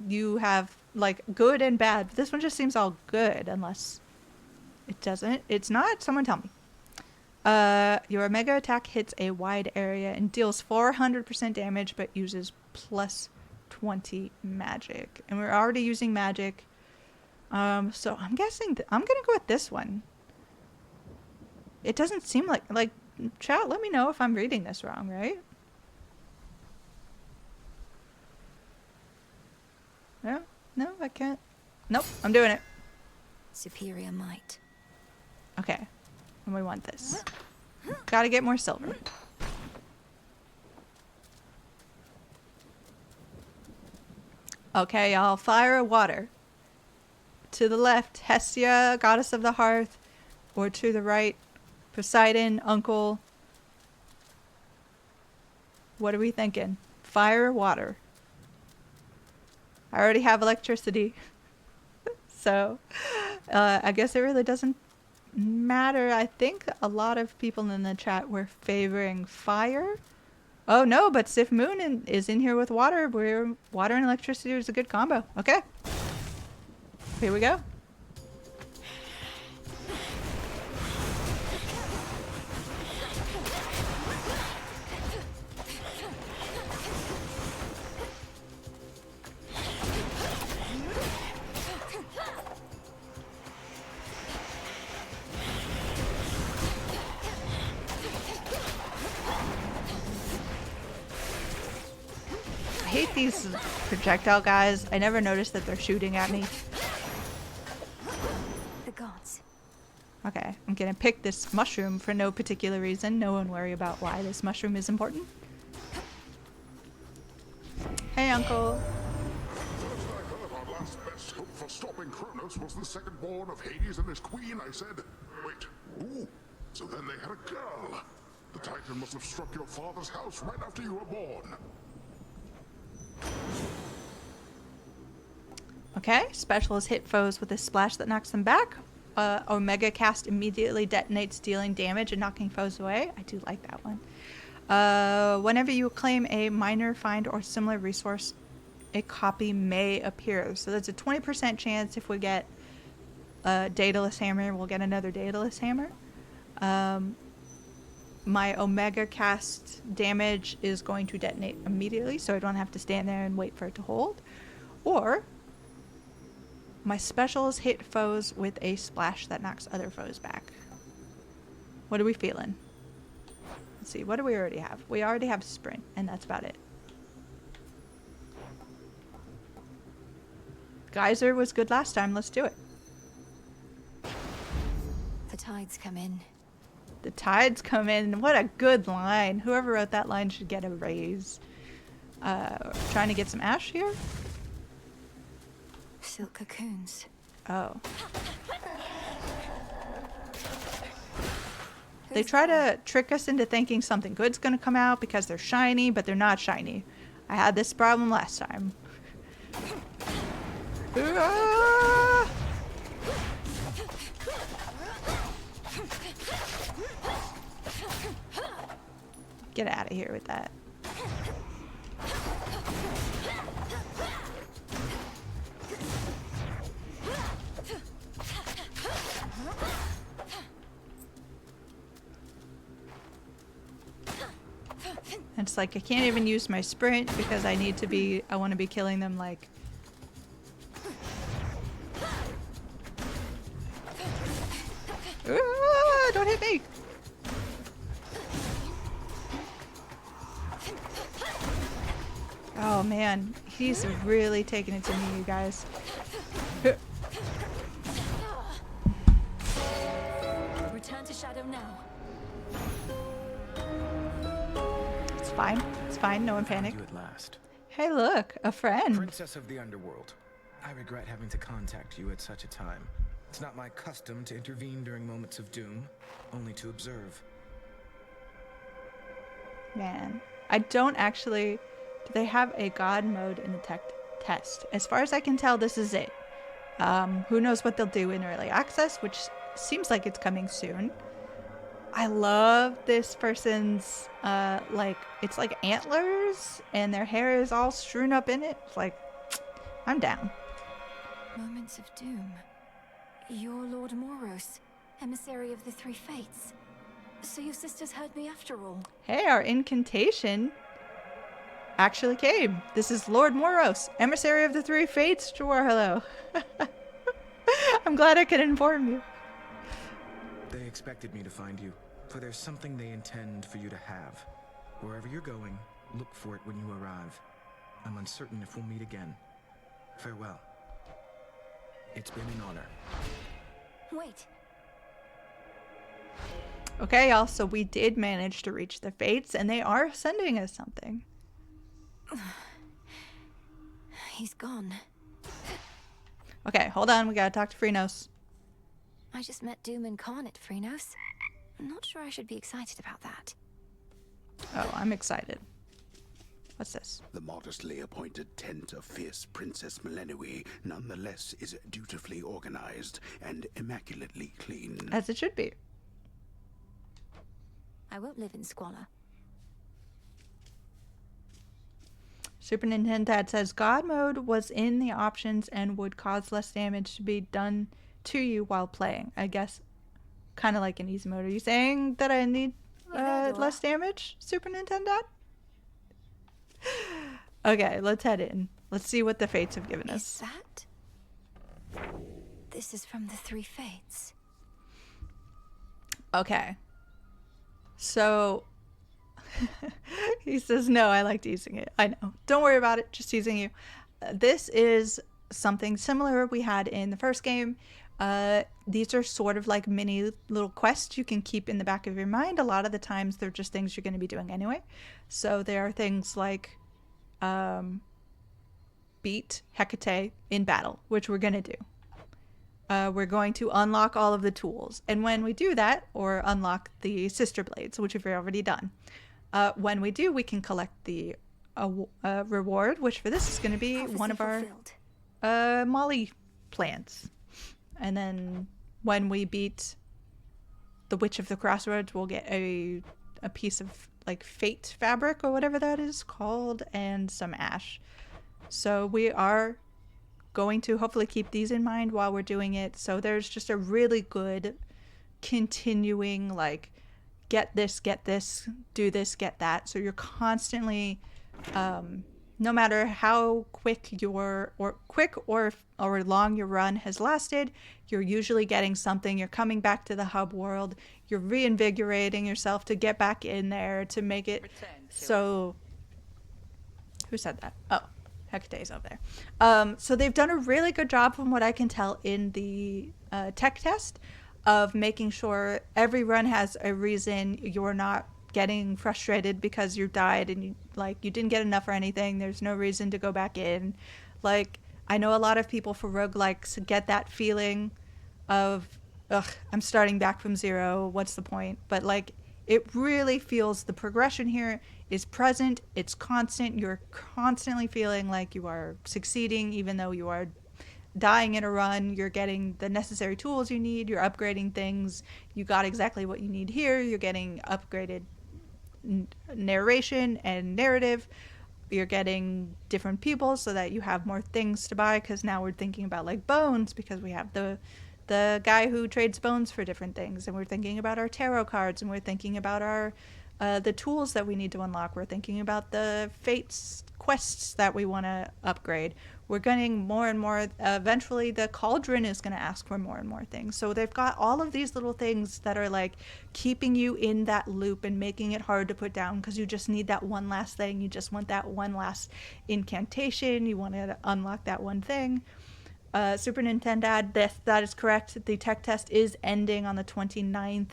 You have like good and bad. This one just seems all good, unless it doesn't. It's not. Someone tell me. Your Omega attack hits a wide area and deals 400% damage, but uses plus 20 magic, and we're already using magic. So I'm guessing I'm gonna go with this one. It doesn't seem like chat. Let me know if I'm reading this wrong, right? No, I can't. Nope, I'm doing it. Superior might. Okay, and we want this. Gotta get more silver. Okay, y'all. Fire or water? To the left, Hestia, goddess of the hearth. Or to the right, Poseidon, uncle. What are we thinking? Fire or water? I already have electricity. So, I guess it really doesn't matter. I think a lot of people in the chat were favoring fire. Oh no, but Sif Moon is in here with water. Where water and electricity is a good combo. Okay. Here we go. I hate these projectile guys. I never noticed that they're shooting at me. The gods. Okay, I'm gonna pick this mushroom for no particular reason. No one worry about why this mushroom is important. Hey, Uncle. First I heard our last best hope for stopping Chronos was the second born of Hades and his queen, I said, wait, ooh, so then they had a girl. The Titan must have struck your father's house right after you were born. Okay, specialist hit foes with a splash that knocks them back. Omega cast immediately detonates, dealing damage and knocking foes away. I do like that one. Whenever you claim a minor, find, or similar resource, a copy may appear. So there's a 20% chance if we get a Daedalus Hammer, we'll get another Daedalus Hammer. My Omega cast damage is going to detonate immediately, so I don't have to stand there and wait for it to hold. Or my specials hit foes with a splash that knocks other foes back. What are we feeling? Let's see, what do we already have? We already have sprint, and that's about it. Geyser was good last time, let's do it. The tides come in. The tides come in. What a good line. Whoever wrote that line should get a raise. Trying to get some ash here? Silk cocoons. Oh. They try to trick us into thinking something good's gonna come out because they're shiny, but they're not shiny. I had this problem last time. Ah! Get out of here with that. it's like I can't even use my sprint because I want to be killing them like... Don't hit me! Oh man, he's really taking it to me, you guys. Return to Shadow now. It's fine. It's fine. No one panic. You at last. Hey, look, a friend. Princess of the Underworld. I regret having to contact you at such a time. It's not my custom to intervene during moments of doom, only to observe. Man, I don't actually... Do they have a god mode in the test? As far as I can tell, this is it. Who knows what they'll do in early access, which seems like it's coming soon. I love this person's, it's like antlers, and their hair is all strewn up in it. It's like, I'm down. Moments of doom. You're Lord Moros, emissary of the Three Fates. So your sisters heard me after all. Hey, our incantation actually came. This is Lord Moros, emissary of the Three Fates. Sure, hello. I'm glad I could inform you. They expected me to find you, for there's something they intend for you to have. Wherever you're going, look for it when you arrive. I'm uncertain if we'll meet again. Farewell. It's been an honor. Wait. Okay, y'all, so we did manage to reach the Fates, and they are sending us something. He's gone. Okay, hold on. We gotta talk to Frinos. I just met Doom Incarnate, Frinos. I'm not sure I should be excited about that. Oh, I'm excited. What's this? The modestly appointed tent of fierce Princess Melenui nonetheless is dutifully organized and immaculately clean. As it should be. I won't live in squalor. Super Nintendo Dad says God mode was in the options and would cause less damage to be done to you while playing. I guess kind of like an easy mode. Are you saying that I need less damage, Super Nintendo Dad? Okay, let's head in. Let's see what the Fates have given us. Is that? This is from the Three Fates. Okay. So he says, no, I liked using it. I know. Don't worry about it. Just using you. This is something similar we had in the first game. These are sort of like mini little quests you can keep in the back of your mind. A lot of the times they're just things you're going to be doing anyway. So there are things like beat Hecate in battle, which we're going to do. We're going to unlock all of the tools. And when we do that, or unlock the Sister Blades, which we've already done, when we do, we can collect the reward, which for this is going to be one of our Molly plants. And then when we beat the Witch of the Crossroads, we'll get a piece of like fate fabric or whatever that is called, and some ash. So we are going to hopefully keep these in mind while we're doing it. So there's just a really good continuing like get this, do this, get that. So you're constantly no matter how quick or long your run has lasted, you're usually getting something. You're coming back to the hub world. You're reinvigorating yourself to get back in there to make it so. Who said that? Oh, Hecate's over there. So they've done a really good job, from what I can tell, in the tech test of making sure every run has a reason. You're not getting frustrated because you died and you didn't get enough or anything. There's no reason to go back in. Like, I know a lot of people for roguelikes get that feeling of, ugh, I'm starting back from zero. What's the point? But like, it really feels the progression here is present. It's constant. You're constantly feeling like you are succeeding, even though you are dying in a run. You're getting the necessary tools you need. You're upgrading things. You got exactly what you need here. You're getting upgraded narration and narrative. You're getting different people so that you have more things to buy, because now we're thinking about like bones, because we have the guy who trades bones for different things, and we're thinking about our tarot cards, and we're thinking about our the tools that we need to unlock. We're thinking about the fates quests that we want to upgrade. We're getting more and more. Eventually, the cauldron is going to ask for more and more things. So they've got all of these little things that are like keeping you in that loop and making it hard to put down because you just need that one last thing. You just want that one last incantation. You want to unlock that one thing. Super Nintendo, that is correct. The tech test is ending on the 29th.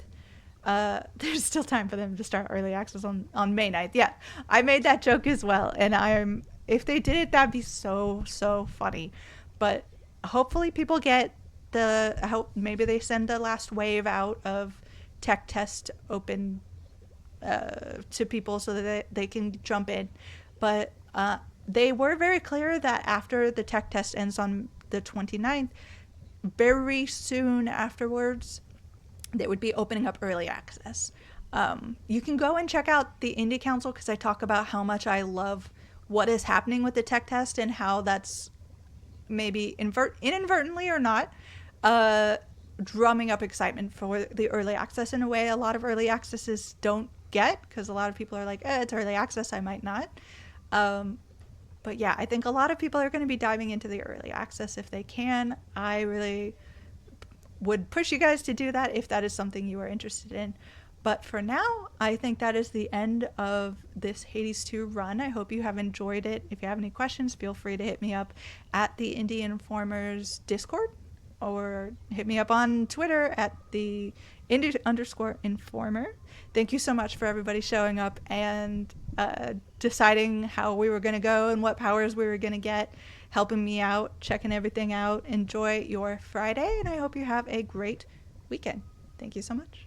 There's still time for them to start early access on May 9th. Yeah, I made that joke as well. And if they did it, that'd be so funny. But hopefully people get I hope maybe they send the last wave out of tech test open to people so that they can jump in. But they were very clear that after the tech test ends on the 29th, very soon afterwards, they would be opening up early access. You can go and check out the Indie Council because I talk about how much I love what is happening with the tech test and how that's maybe inadvertently or not drumming up excitement for the early access in a way a lot of early accesses don't get, because a lot of people are like, it's early access, I might not. But yeah, I think a lot of people are going to be diving into the early access if they can. I really would push you guys to do that if that is something you are interested in. But for now, I think that is the end of this Hades 2 run. I hope you have enjoyed it. If you have any questions, feel free to hit me up at the Indie Informers Discord, or hit me up on Twitter at the Indie_Informer. Thank you so much for everybody showing up and deciding how we were going to go and what powers we were going to get, helping me out, checking everything out. Enjoy your Friday, and I hope you have a great weekend. Thank you so much.